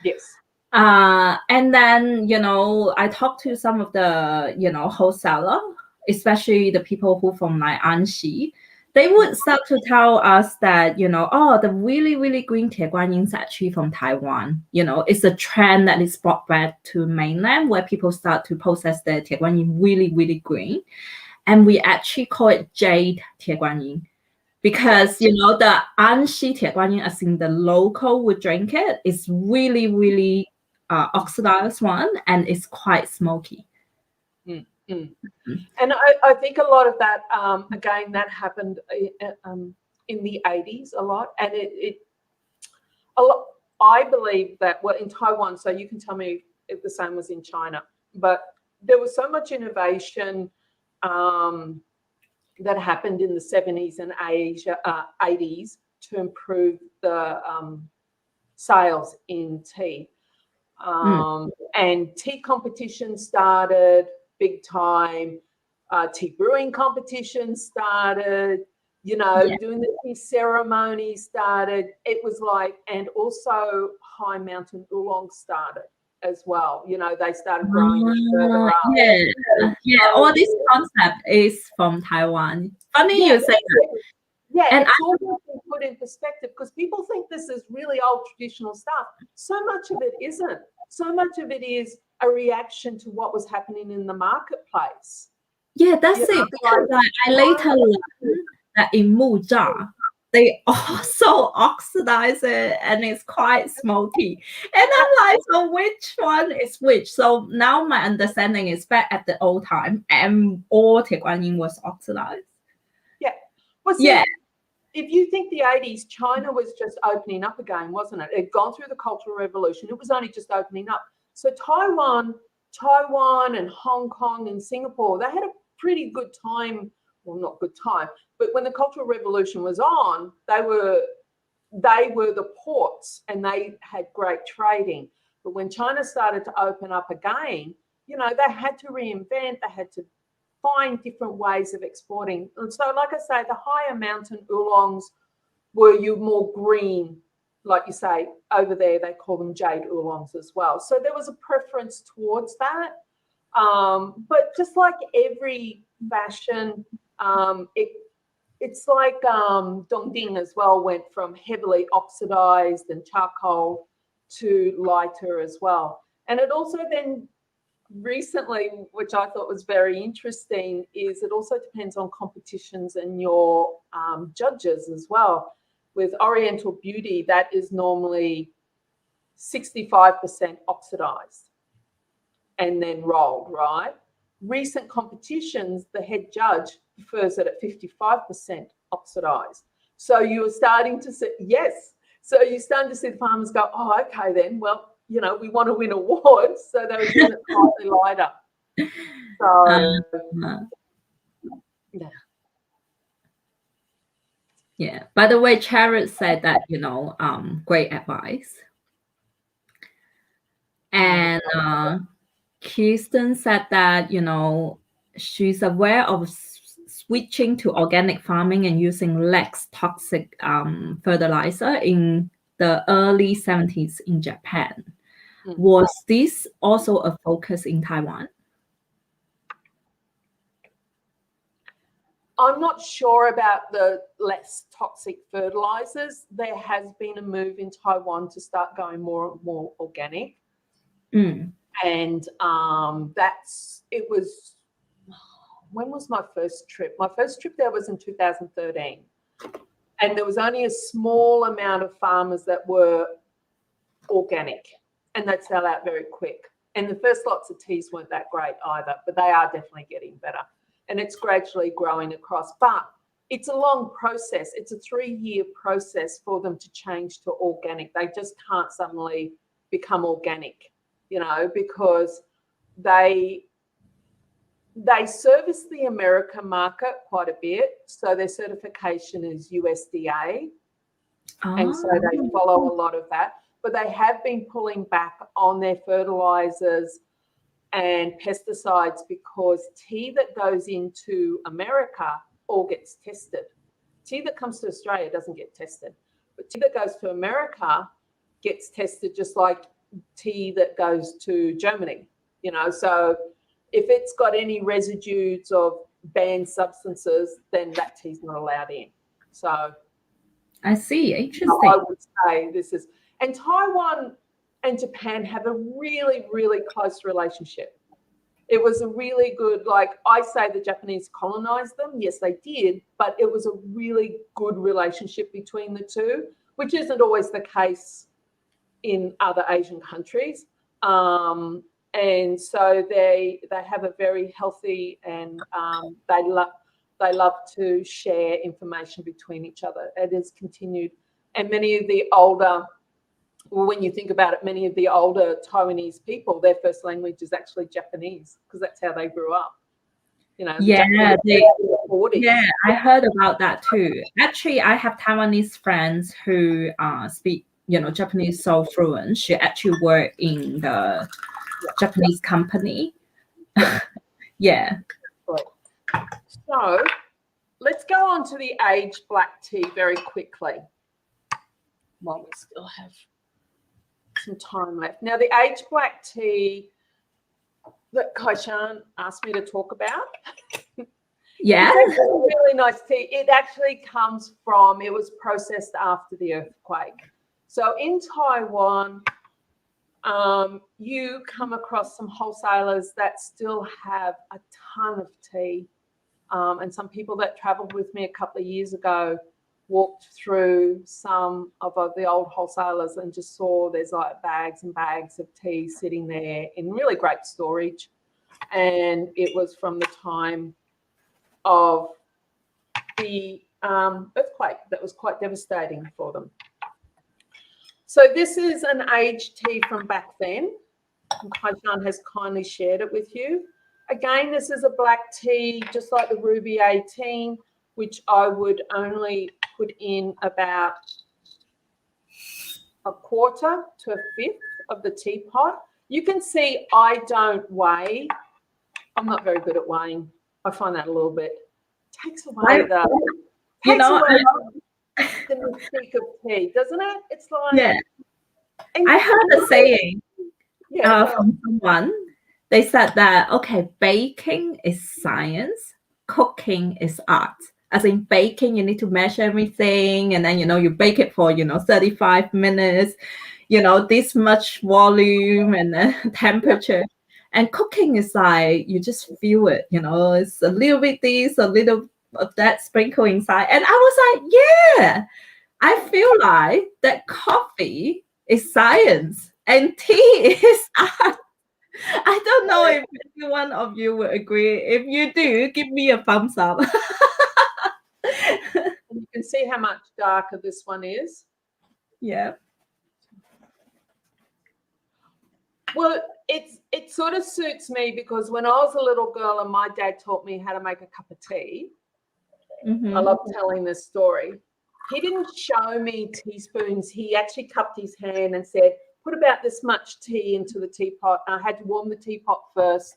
Yes. And then, you know, I talked to some of the, you know, wholesaler, especially the people who from like Anxi. They would start to tell us that, you know, oh, the really, really green Tie Guan Yin is actually from Taiwan. You know, it's a trend that is brought back to mainland where people start to process their Tie Guan Yin really, really green. And we actually call it jade Tie Guan Yin. Because, you know, the Anxi Tie Guan Yin, as in the local would drink it, is really, really oxidized one, and it's quite smoky. And I think a lot of that, again, that happened in the 80s a lot. And I believe that, well, in Taiwan, so you can tell me if the same was in China, but there was so much innovation that happened in the 70s and 80s to improve the sales in tea. And tea competitions started big time. Tea brewing competitions started, you know, doing the tea ceremony started. It was like, and also high mountain oolong started as well. You know, they started growing further up. Yeah, all this concept is from Taiwan. Funny you say that. Yeah, and it's all been put in perspective because people think this is really old traditional stuff. So much of it isn't. So much of it is a reaction to what was happening in the marketplace. Yeah, that's it. Because I later learned that in Muzha, they also oxidize it and it's quite smoky. And I'm like, so which one is which? So now my understanding is back at the old time and all Tie Guan Yin was oxidized. Yeah. Well, see, if you think the 80s, China was just opening up again, wasn't it? It had gone through the Cultural Revolution. It was only just opening up. So Taiwan and Hong Kong and Singapore, they had a pretty good time. Well, not good time, but when the Cultural Revolution was on, they were the ports and they had great trading. But when China started to open up again, you know, they had to reinvent, they had to find different ways of exporting. And so, like I say, the higher mountain oolongs were more green, like you say, over there they call them jade oolongs as well. So there was a preference towards that. But just like every fashion, it's like Dongding as well went from heavily oxidized and charcoal to lighter as well. And it also then recently, which I thought was very interesting, is it also depends on competitions and your judges as well. With Oriental Beauty, that is normally 65% oxidized and then rolled, right? Recent competitions, the head judge prefers it at 55% oxidized. So you're starting to see, yes. So you're starting to see the farmers go, oh, okay then, well, you know, we want to win awards, so they're doing it slightly lighter. So, yeah. Yeah. By the way, Charlotte said that, you know, great advice. And Kirsten said that, you know, she's aware of switching to organic farming and using less toxic fertilizer in the early 70s in Japan. Was this also a focus in Taiwan? I'm not sure about the less toxic fertilizers. There has been a move in Taiwan to start going more and more organic. And it was, when was my first trip? My first trip there was in 2013. And there was only a small amount of farmers that were organic, and they'd sell out very quick. And the first lots of teas weren't that great either, but they are definitely getting better. And it's gradually growing across. But it's a long process. It's a 3-year process for them to change to organic. They just can't suddenly become organic, you know, because they service the American market quite a bit. So their certification is USDA. And so they follow a lot of that. But they have been pulling back on their fertilizers and pesticides because tea that goes into America all gets tested. Tea that comes to Australia doesn't get tested. But tea that goes to America gets tested just like tea that goes to Germany, you know. So if it's got any residues of banned substances, then that tea's not allowed in. So I see. Interesting. I would say this is, and Taiwan and Japan have a really, really close relationship. It was a really good, like I say, the Japanese colonized them. Yes, they did, but it was a really good relationship between the two, which isn't always the case in other Asian countries. And so they have a very healthy, and they love to share information between each other. It has continued. And many of the older, when you think about it, many of the older Taiwanese people, their first language is actually Japanese because that's how they grew up. You know, yeah, I heard about that too. Actually, I have Taiwanese friends who speak, you know, Japanese so fluent. She actually worked in the Japanese company. Yeah. So let's go on to the aged black tea very quickly while we still have some time left. Now, the aged black tea that Kaishan asked me to talk about. Yeah. It's a really nice tea. It actually comes from, it was processed after the earthquake. So in Taiwan, you come across some wholesalers that still have a ton of tea. And some people that traveled with me a couple of years ago walked through some of the old wholesalers and just saw there's like bags and bags of tea sitting there in really great storage. And it was from the time of the earthquake that was quite devastating for them. So this is an aged tea from back then. Kaishan has kindly shared it with you. Again, this is a black tea, just like the Ruby 18, which I would only put in about a quarter to a fifth of the teapot. You can see I don't weigh. I'm not very good at weighing. I find that a little bit takes away the mystique of tea, doesn't it? It's like, yeah. I heard a saying from someone. They said that, okay, baking is science, cooking is art. As in baking, you need to measure everything, and then, you bake it for, 35 minutes, this much volume and temperature. And cooking is like, you just feel it, it's a little bit this, a little of that sprinkle inside. And I was like, yeah, I feel like that coffee is science and tea is art. I don't know if any one of you will agree. If you do, give me a thumbs up. You can see how much darker this one is. Yeah. Well, it sort of suits me because when I was a little girl and my dad taught me how to make a cup of tea, I love telling this story. He didn't show me teaspoons. He actually cupped his hand and said, put about this much tea into the teapot. I had to warm the teapot first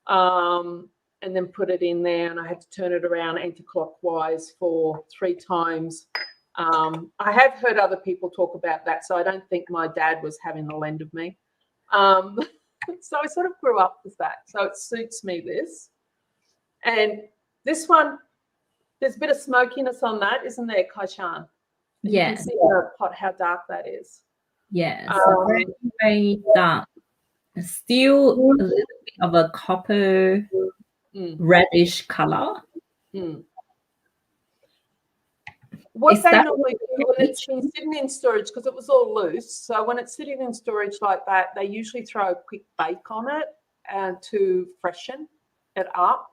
and then put it in there, and I had to turn it around anti-clockwise for 3 times. I have heard other people talk about that, so I don't think my dad was having the lend of me. So I sort of grew up with that. So it suits me, this. And this one, there's a bit of smokiness on that, isn't there, Kaishan? Yeah. You can see in the pot how dark that is. Yeah, so very, very dark. Still a little bit of a copper reddish color. What they normally do when it's been sitting in storage, because it was all loose, so when it's sitting in storage like that, they usually throw a quick bake on it to freshen it up.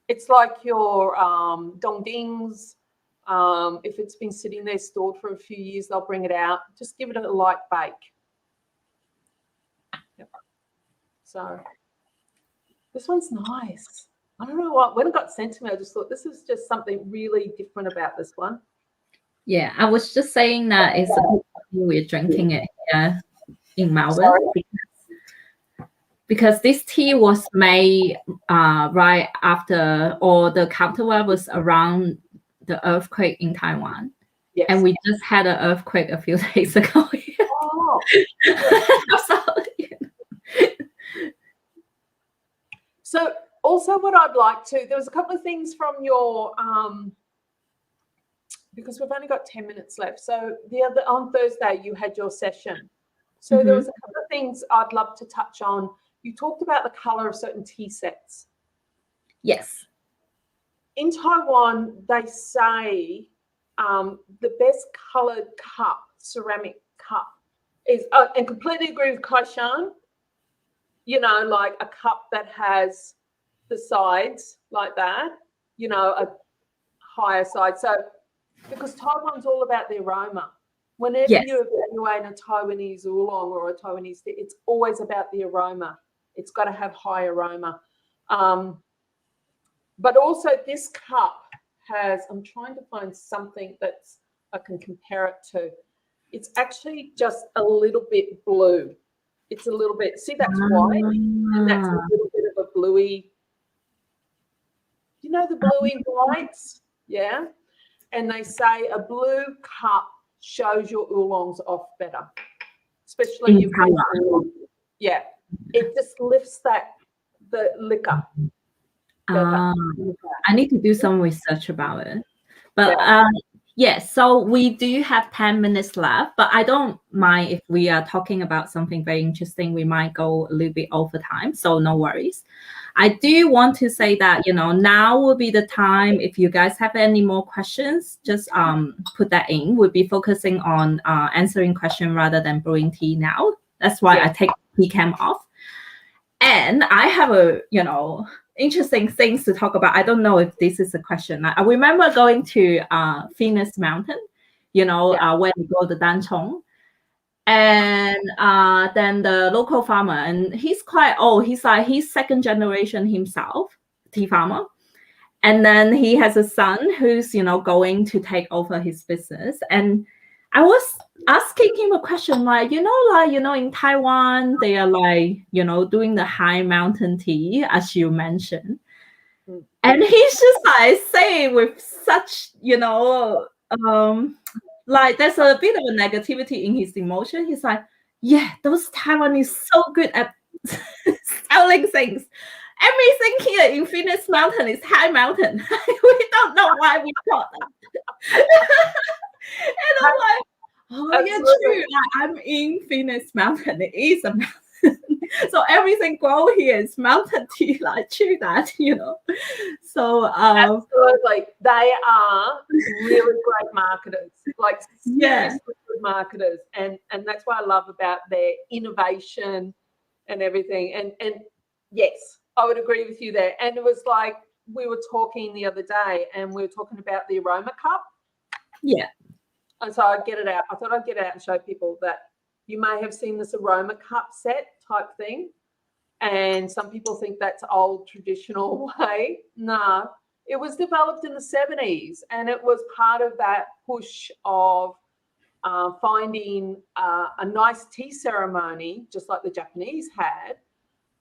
It's like your dongdings. If it's been sitting there stored for a few years, they'll bring it out. Just give it a light bake. Yep. So this one's nice. I don't know what, when it got sent to me, I just thought this is just something really different about this one. Yeah, I was just saying that it's we're drinking it here in Melbourne because this tea was made right after, or the counterware was around the earthquake in Taiwan. Yes. And we just had an earthquake a few days ago. Oh. So also what I'd like to, there was a couple of things from your, because we've only got 10 minutes left. So on Thursday, you had your session. So there was a couple of things I'd love to touch on. You talked about the color of certain tea sets. Yes. In Taiwan, they say the best colored cup, ceramic cup, is, and completely agree with Kaishan, like a cup that has the sides like that, a higher side. So because Taiwan's all about the aroma. Whenever you evaluate a Taiwanese oolong or a Taiwanese tea, it's always about the aroma. It's got to have high aroma. But also this cup has, I'm trying to find something that's I can compare it to. It's actually just a little bit blue. It's a little bit, see that's white, and that's a little bit of a bluey, the bluey whites? Yeah. And they say a blue cup shows your oolongs off better, especially your oolong. Yeah. It just lifts the liquor. I need to do some research about it. But yes, so we do have 10 minutes left, but I don't mind if we are talking about something very interesting. We might go a little bit over time, so no worries. I do want to say that, now will be the time. If you guys have any more questions, just put that in. We'll be focusing on answering questions rather than brewing tea now. That's why I take the cam off. And I have a, interesting things to talk about. I don't know if this is a question. I remember going to Phoenix Mountain, when we go to Danchong. And then the local farmer, and he's quite old. He's second generation himself, tea farmer. And then he has a son who's, going to take over his business. And I was asking him a question like, in Taiwan, they are like, doing the high mountain tea, as you mentioned. And he's just like saying with such, like there's a bit of a negativity in his emotion. He's like, yeah, those Taiwanese so good at selling things. Everything here in Phoenix Mountain is high mountain. We don't know why we thought that. And I'm like, oh, absolutely. Yeah, true. Like, I'm in Phoenix Mountain. It is a mountain. So everything grown here is mountain tea, like true that, So absolutely. They are really great marketers, like seriously good marketers. And that's what I love about their innovation and everything. And yes, I would agree with you there. And it was like we were talking the other day and we were talking about the aroma cup. Yeah. And so I'd get it out. I thought I'd get it out and show people that you may have seen this aroma cup set type thing. And some people think that's old traditional way. No, it was developed in the 70s. And it was part of that push of finding a nice tea ceremony, just like the Japanese had,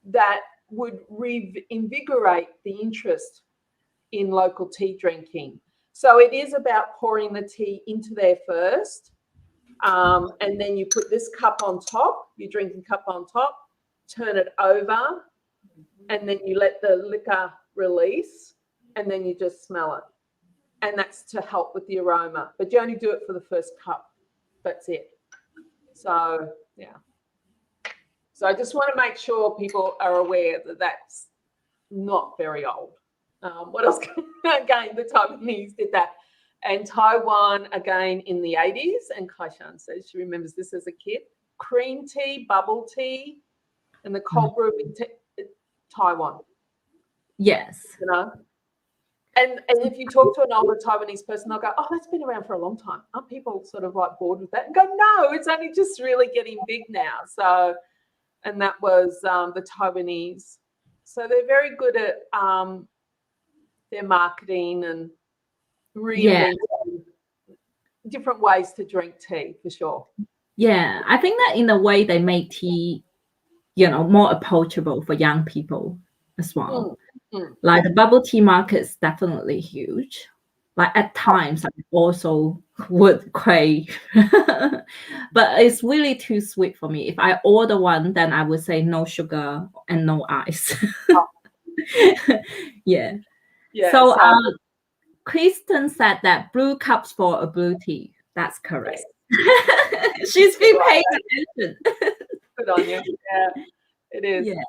that would reinvigorate the interest in local tea drinking. So it is about pouring the tea into there first, and then you put this cup on top, your drinking cup on top, turn it over, and then you let the liquor release, and then you just smell it. And that's to help with the aroma. But you only do it for the first cup. That's it. So, yeah. So I just want to make sure people are aware that that's not very old. What else? Again, the Taiwanese did that. And Taiwan, again, in the 80s, and Kaishan says she remembers this as a kid, cream tea, bubble tea, and the cold brewing tea, Taiwan. Yes. And if you talk to an older Taiwanese person, they'll go, oh, that's been around for a long time. Aren't people sort of like bored with that? And go, no, it's only just really getting big now. So, and that was the Taiwanese. So they're very good at their marketing and reinventing different ways to drink tea, for sure. Yeah, I think that in a way they make tea, more approachable for young people as well. Like the bubble tea market is definitely huge. Like at times I also would crave, but it's really too sweet for me. If I order one, then I would say no sugar and no ice. Yeah. So Kristen said that blue cups for a blue tea. That's correct. Yes. She's been paying attention. Good on you. Yeah, it is. Yeah.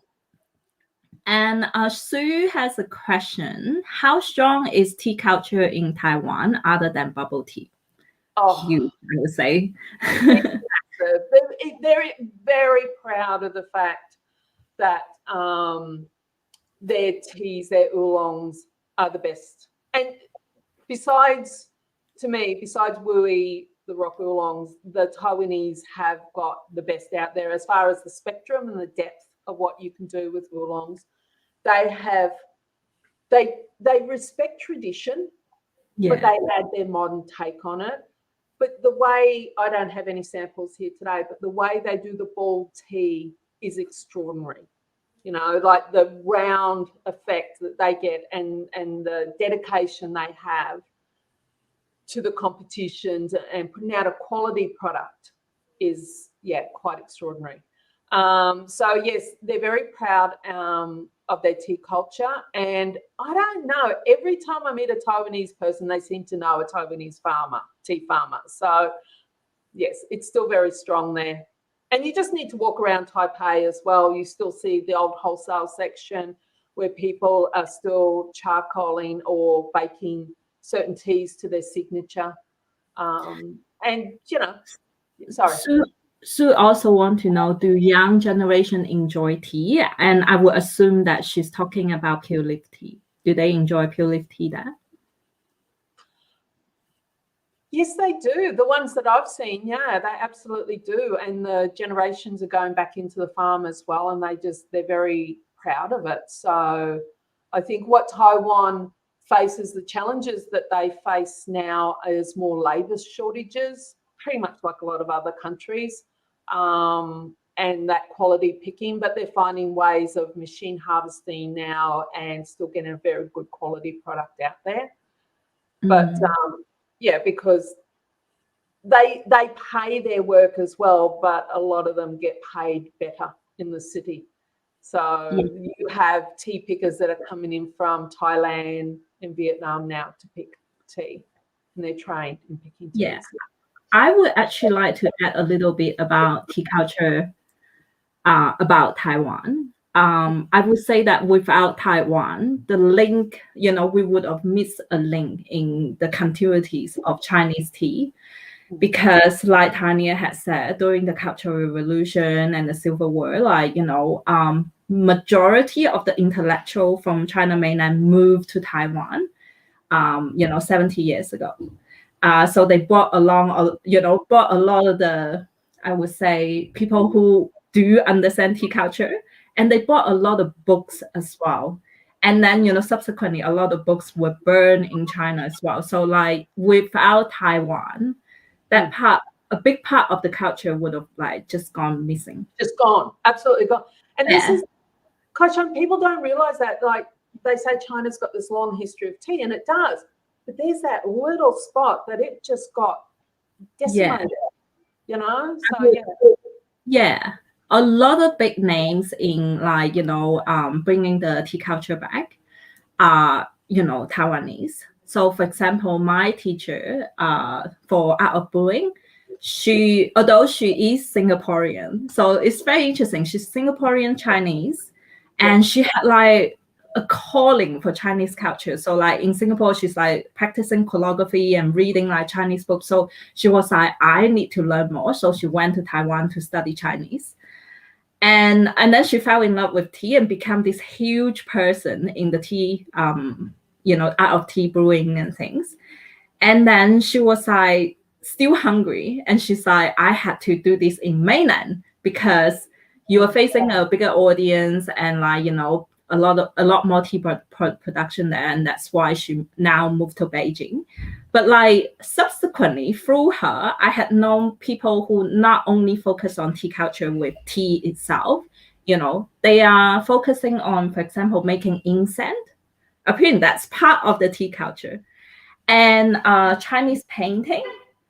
And Sue has a question. How strong is tea culture in Taiwan other than bubble tea? Oh, huge, I would say. They're very proud of the fact that their teas, their oolongs are the best. And besides BrewIN, the rock oolongs, the Taiwanese have got the best out there as far as the spectrum and the depth of what you can do with oolongs. They respect tradition, but they add their modern take on it. But the way, I don't have any samples here today, but the way they do the ball tea is extraordinary. Like the round effect that they get and the dedication they have to the competitions and putting out a quality product is, quite extraordinary. So, yes, they're very proud of their tea culture. And I don't know, every time I meet a Taiwanese person, they seem to know a Taiwanese tea farmer. So, yes, it's still very strong there. And you just need to walk around Taipei as well. You still see the old wholesale section where people are still charcoaling or baking certain teas to their signature. Sorry. Sue also want to know, do young generation enjoy tea? And I would assume that she's talking about pure leaf tea. Do they enjoy pure leaf tea there? Yes, they do. The ones that I've seen, yeah, they absolutely do. And the generations are going back into the farm as well, and they're very proud of it. So I think what Taiwan faces, the challenges that they face now is more labour shortages, pretty much like a lot of other countries, and that quality picking, but they're finding ways of machine harvesting now and still getting a very good quality product out there. But yeah, because they pay their work as well, but a lot of them get paid better in the city. So you have tea pickers that are coming in from Thailand and Vietnam now to pick tea, and they're trained in picking teas. Yeah. I would actually like to add a little bit about tea culture about Taiwan. I would say that without Taiwan, the link, we would have missed a link in the continuities of Chinese tea. Because like Tania had said, during the Cultural Revolution and the Civil War, majority of the intellectual from China mainland moved to Taiwan, 70 years ago. So they brought along, brought a lot of the, I would say, people who do understand tea culture, and they brought a lot of books as well. And then, subsequently, a lot of books were burned in China as well. So like without Taiwan, that part, a big part of the culture would have just gone missing. Just gone, absolutely gone. And this is, Kaishan, people don't realize that, they say China's got this long history of tea, and it does. But there's that little spot that it just got decimated, So yeah, a lot of big names in bringing the tea culture back are Taiwanese. So for example, my teacher for art of brewing, although she is Singaporean, so it's very interesting. She's Singaporean Chinese, and she had a calling for Chinese culture. So in Singapore, she's practicing calligraphy and reading Chinese books. So she was I need to learn more. So she went to Taiwan to study Chinese. And then she fell in love with tea and became this huge person in the tea, art of tea brewing and things. And then she was still hungry, and she's I had to do this in mainland because you are facing a bigger audience and a lot more tea production there, and that's why she now moved to Beijing. But subsequently through her, I had known people who not only focus on tea culture with tea itself, they are focusing on, for example, making incense. Apparently that's part of the tea culture. And Chinese painting,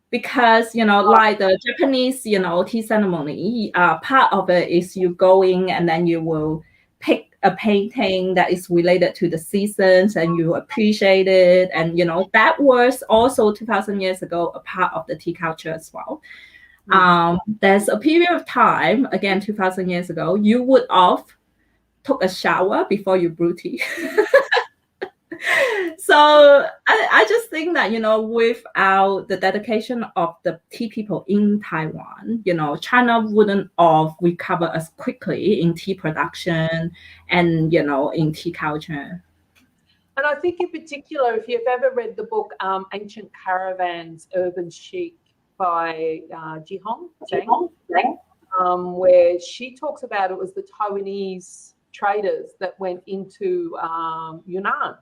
because the Japanese tea ceremony, part of it is you go in and then you will pick a painting that is related to the seasons and you appreciate it, and that was also 2,000 years ago a part of the tea culture as well. There's a period of time, again 2,000 years ago, you would have took a shower before you brew tea. So I just think that, without the dedication of the tea people in Taiwan, China wouldn't have recovered as quickly in tea production and, in tea culture. And I think in particular, if you've ever read the book Ancient Caravans, Urban Chic by Jihong Zhang, where she talks about it was the Taiwanese traders that went into Yunnan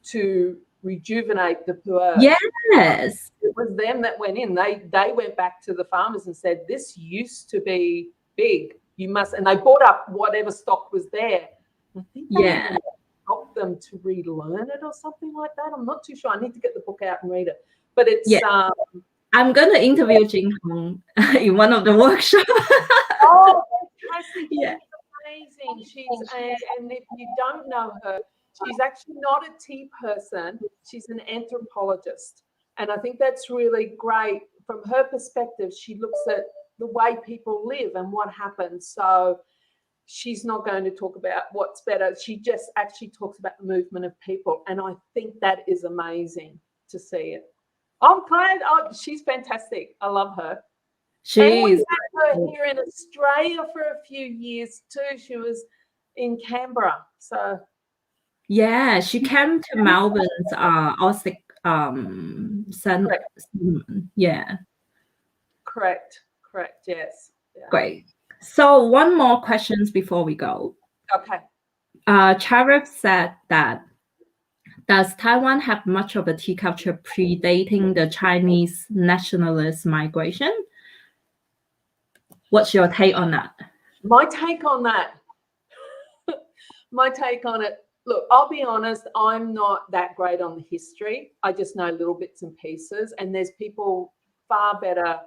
to rejuvenate the pu'er. Yes. It was them that went in. They went back to the farmers and said, this used to be big. You must, and they bought up whatever stock was there. I think they helped them to relearn it or something like that. I'm not too sure. I need to get the book out and read it. But it's I'm going to interview Jing Hong in one of the workshops. Oh, fantastic. Yeah. She's amazing. And if you don't know her, she's actually not a tea person. She's an anthropologist. And I think that's really great. From her perspective, she looks at the way people live and what happens. So she's not going to talk about what's better. She just actually talks about the movement of people. And I think that is amazing to see it. I'm glad. Oh, she's fantastic. I love her. And we She's had her here in Australia for a few years too. She was in Canberra. So yeah, she came to Melbourne's Aussie correct, yeah, correct, yes. Yeah. great. So one more questions before we go. Okay. Charif said that does Taiwan have much of a tea culture predating the Chinese nationalist migration? What's your take on that? My take on it, look, I'll be honest, I'm not that great on the history. I just know little bits and pieces, and there's people far better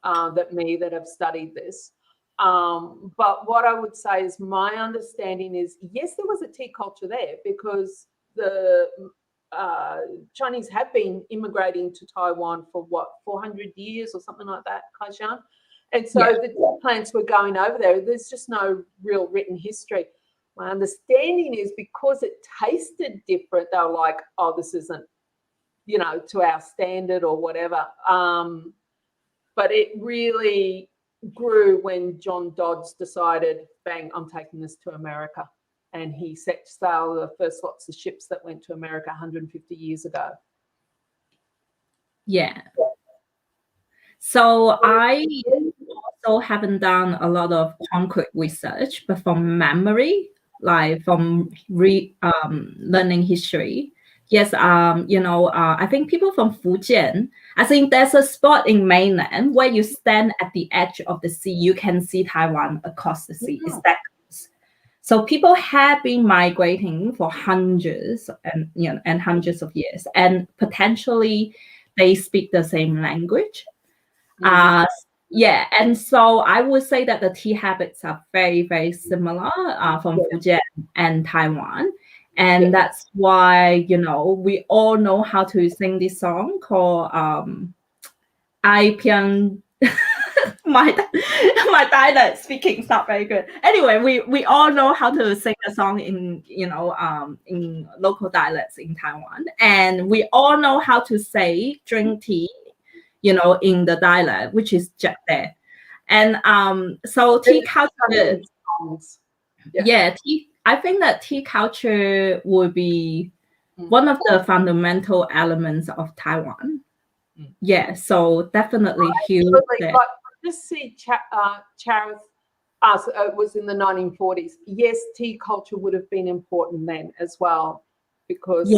than me that have studied this. But what I would say is my understanding is, yes, there was a tea culture there because the Chinese have been immigrating to Taiwan for 400 years or something like that, Kaishan. And so the tea plants were going over there. There's just no real written history. My understanding is because it tasted different, they were like, oh, this isn't, to our standard or whatever. But it really grew when John Dodds decided, bang, I'm taking this to America. And he set sail the first lots of ships that went to America 150 years ago. Yeah. So I also haven't done a lot of concrete research, but from memory, like from learning history, yes, I think people from Fujian, I think there's a spot in mainland where you stand at the edge of the sea, you can see Taiwan across the sea. It's that close. So people have been migrating for hundreds and hundreds of years, and potentially they speak the same language. And so I would say that the tea habits are very, very similar from Fujian and Taiwan. And that's why, we all know how to sing this song called I Pian. my dialect speaking is not very good. Anyway, we all know how to sing a song in local dialects in Taiwan. And we all know how to say drink tea in the dialect, which is just there. And so tea culture, I think that tea culture would be one of the fundamental elements of Taiwan. Yeah, so definitely huge. Like, just see Charith, it was in the 1940s. Yes, tea culture would have been important then as well, because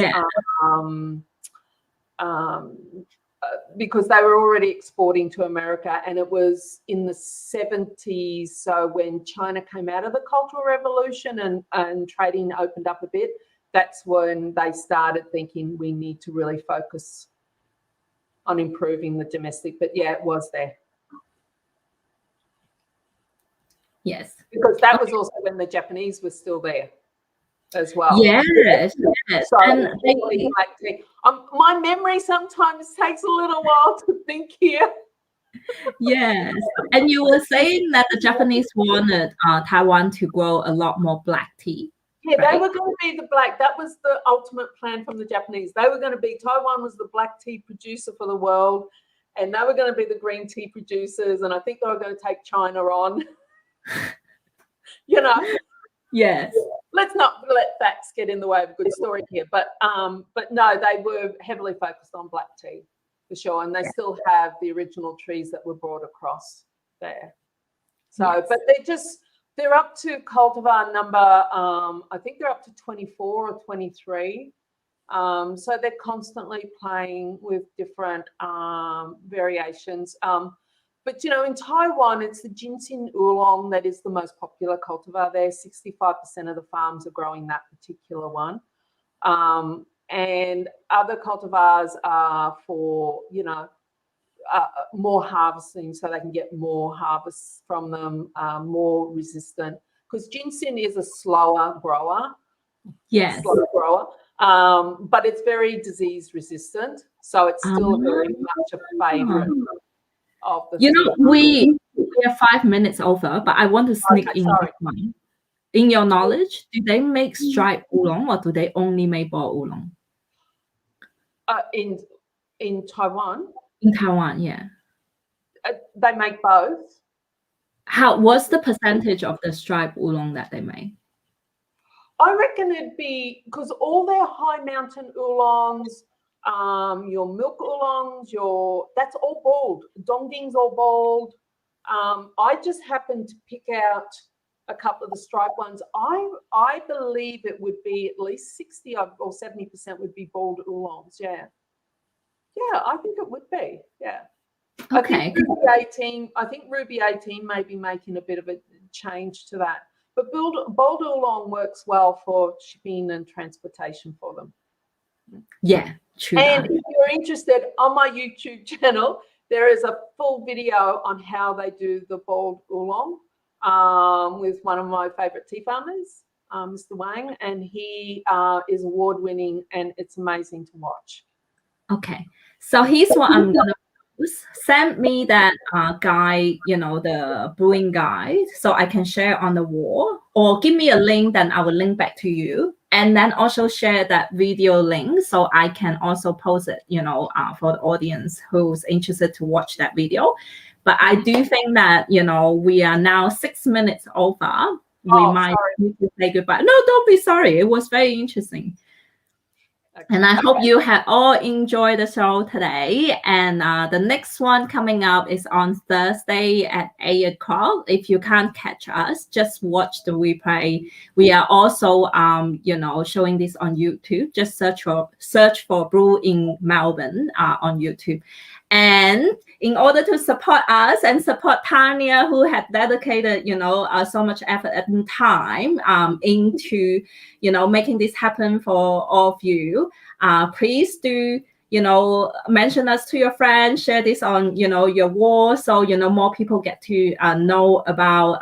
because they were already exporting to America, and it was in the 70s. So when China came out of the Cultural Revolution and trading opened up a bit, that's when they started thinking we need to really focus on improving the domestic. But yeah, it was there. Yes. Because that was also when the Japanese were still there as well. Yes. So my memory sometimes takes a little while to think here. Yes. And you were saying that the Japanese wanted Taiwan to grow a lot more black tea. Yeah, right? They were going to be the black. That was the ultimate plan from the Japanese. They were going to be, Taiwan was the black tea producer for the world, and they were going to be the green tea producers. And I think they were going to take China on. Yes. Let's not let facts get in the way of a good story here. But no, they were heavily focused on black tea for sure, and they still have the original trees that were brought across there. So, but they're up to cultivar number, I think they're up to 24 or 23. So they're constantly playing with different variations. But, in Taiwan, it's the ginseng oolong that is the most popular cultivar there. 65% of the farms are growing that particular one. And other cultivars are for, more harvesting, so they can get more harvests from them, more resistant. Because ginseng is a slower grower. Yes. Slower grower. But it's very disease resistant. So it's still very much a favorite. Of the we are 5 minutes over, but I want to sneak in one. In your knowledge, do they make striped oolong or do they only make ball oolong? In Taiwan? In Taiwan, yeah. they make both. What's the percentage of the striped oolong that they make? I reckon it'd be, because all their high mountain oolongs, your milk oolongs, that's all bald. Dongding's all bald. I just happened to pick out a couple of the striped ones. I believe it would be at least 60 or 70% would be bald oolongs. Yeah. Yeah, I think it would be. Yeah. Okay. I think Ruby 18 may be making a bit of a change to that. But bold oolong works well for shipping and transportation for them. Yeah, true. And if you're interested, on my YouTube channel, there is a full video on how they do the bold oolong with one of my favorite tea farmers, Mr. Wang, and he is award-winning, and it's amazing to watch. Okay, so here's what I'm gonna use. Send me that guide, the brewing guide, so I can share on the wall, or give me a link, then I will link back to you, and then also share that video link so I can also post it, for the audience who's interested to watch that video. But I do think that, we are now 6 minutes over. We might need to say goodbye. No, don't be sorry. It was very interesting. And I hope you have all enjoyed the show today. And the next one coming up is on Thursday at 8 o'clock. If you can't catch us, just watch the replay. We are also, showing this on YouTube. Just search for BrewIN Melbourne on YouTube. And in order to support us and support Tania, who had dedicated, so much effort and time into, making this happen for all of you, please do, mention us to your friends, share this on, your wall, so, more people get to know about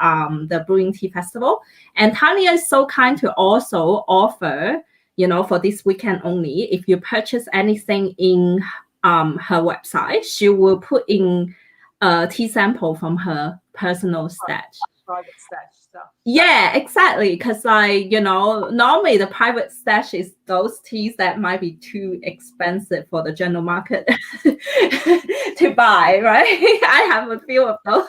the Brewing Tea Festival. And Tania is so kind to also offer, for this weekend only, if you purchase anything in her website, she will put in a tea sample from her personal stash. Private stash stuff. Yeah, exactly. Because normally the private stash is those teas that might be too expensive for the general market to buy, right? I have a few of those.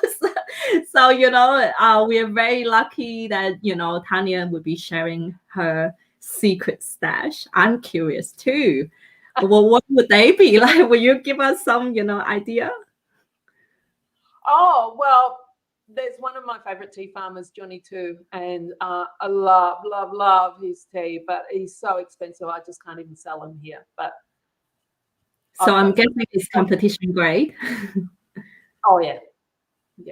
So, we are very lucky that, Tania would be sharing her secret stash. I'm curious too. Well, what would they be like? Will you give us some, idea? Oh, well, there's one of my favorite tea farmers, Johnny too, and I love his tea, but he's so expensive. I just can't even sell him here. But so I'm guessing it's competition grade. Oh yeah.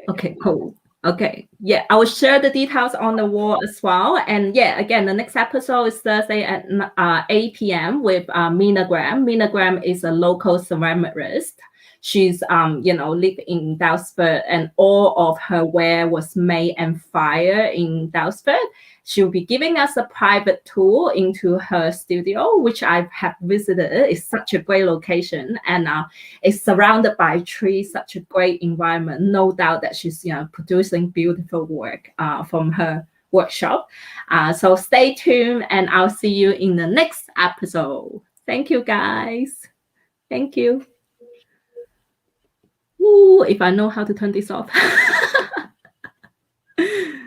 Okay, cool. Okay, yeah, I will share the details on the wall as well. And yeah, again, the next episode is Thursday at 8 p.m. with Minna Graham. Minna Graham is a local ceramicist. She's, lived in Dalesford, and all of her wear was made and fired in Dalesford. She'll be giving us a private tour into her studio, which I have visited. It's such a great location, and it's surrounded by trees, such a great environment. No doubt that she's, producing beautiful work from her workshop. So stay tuned, and I'll see you in the next episode. Thank you, guys. Thank you. Ooh, if I know how to turn this off.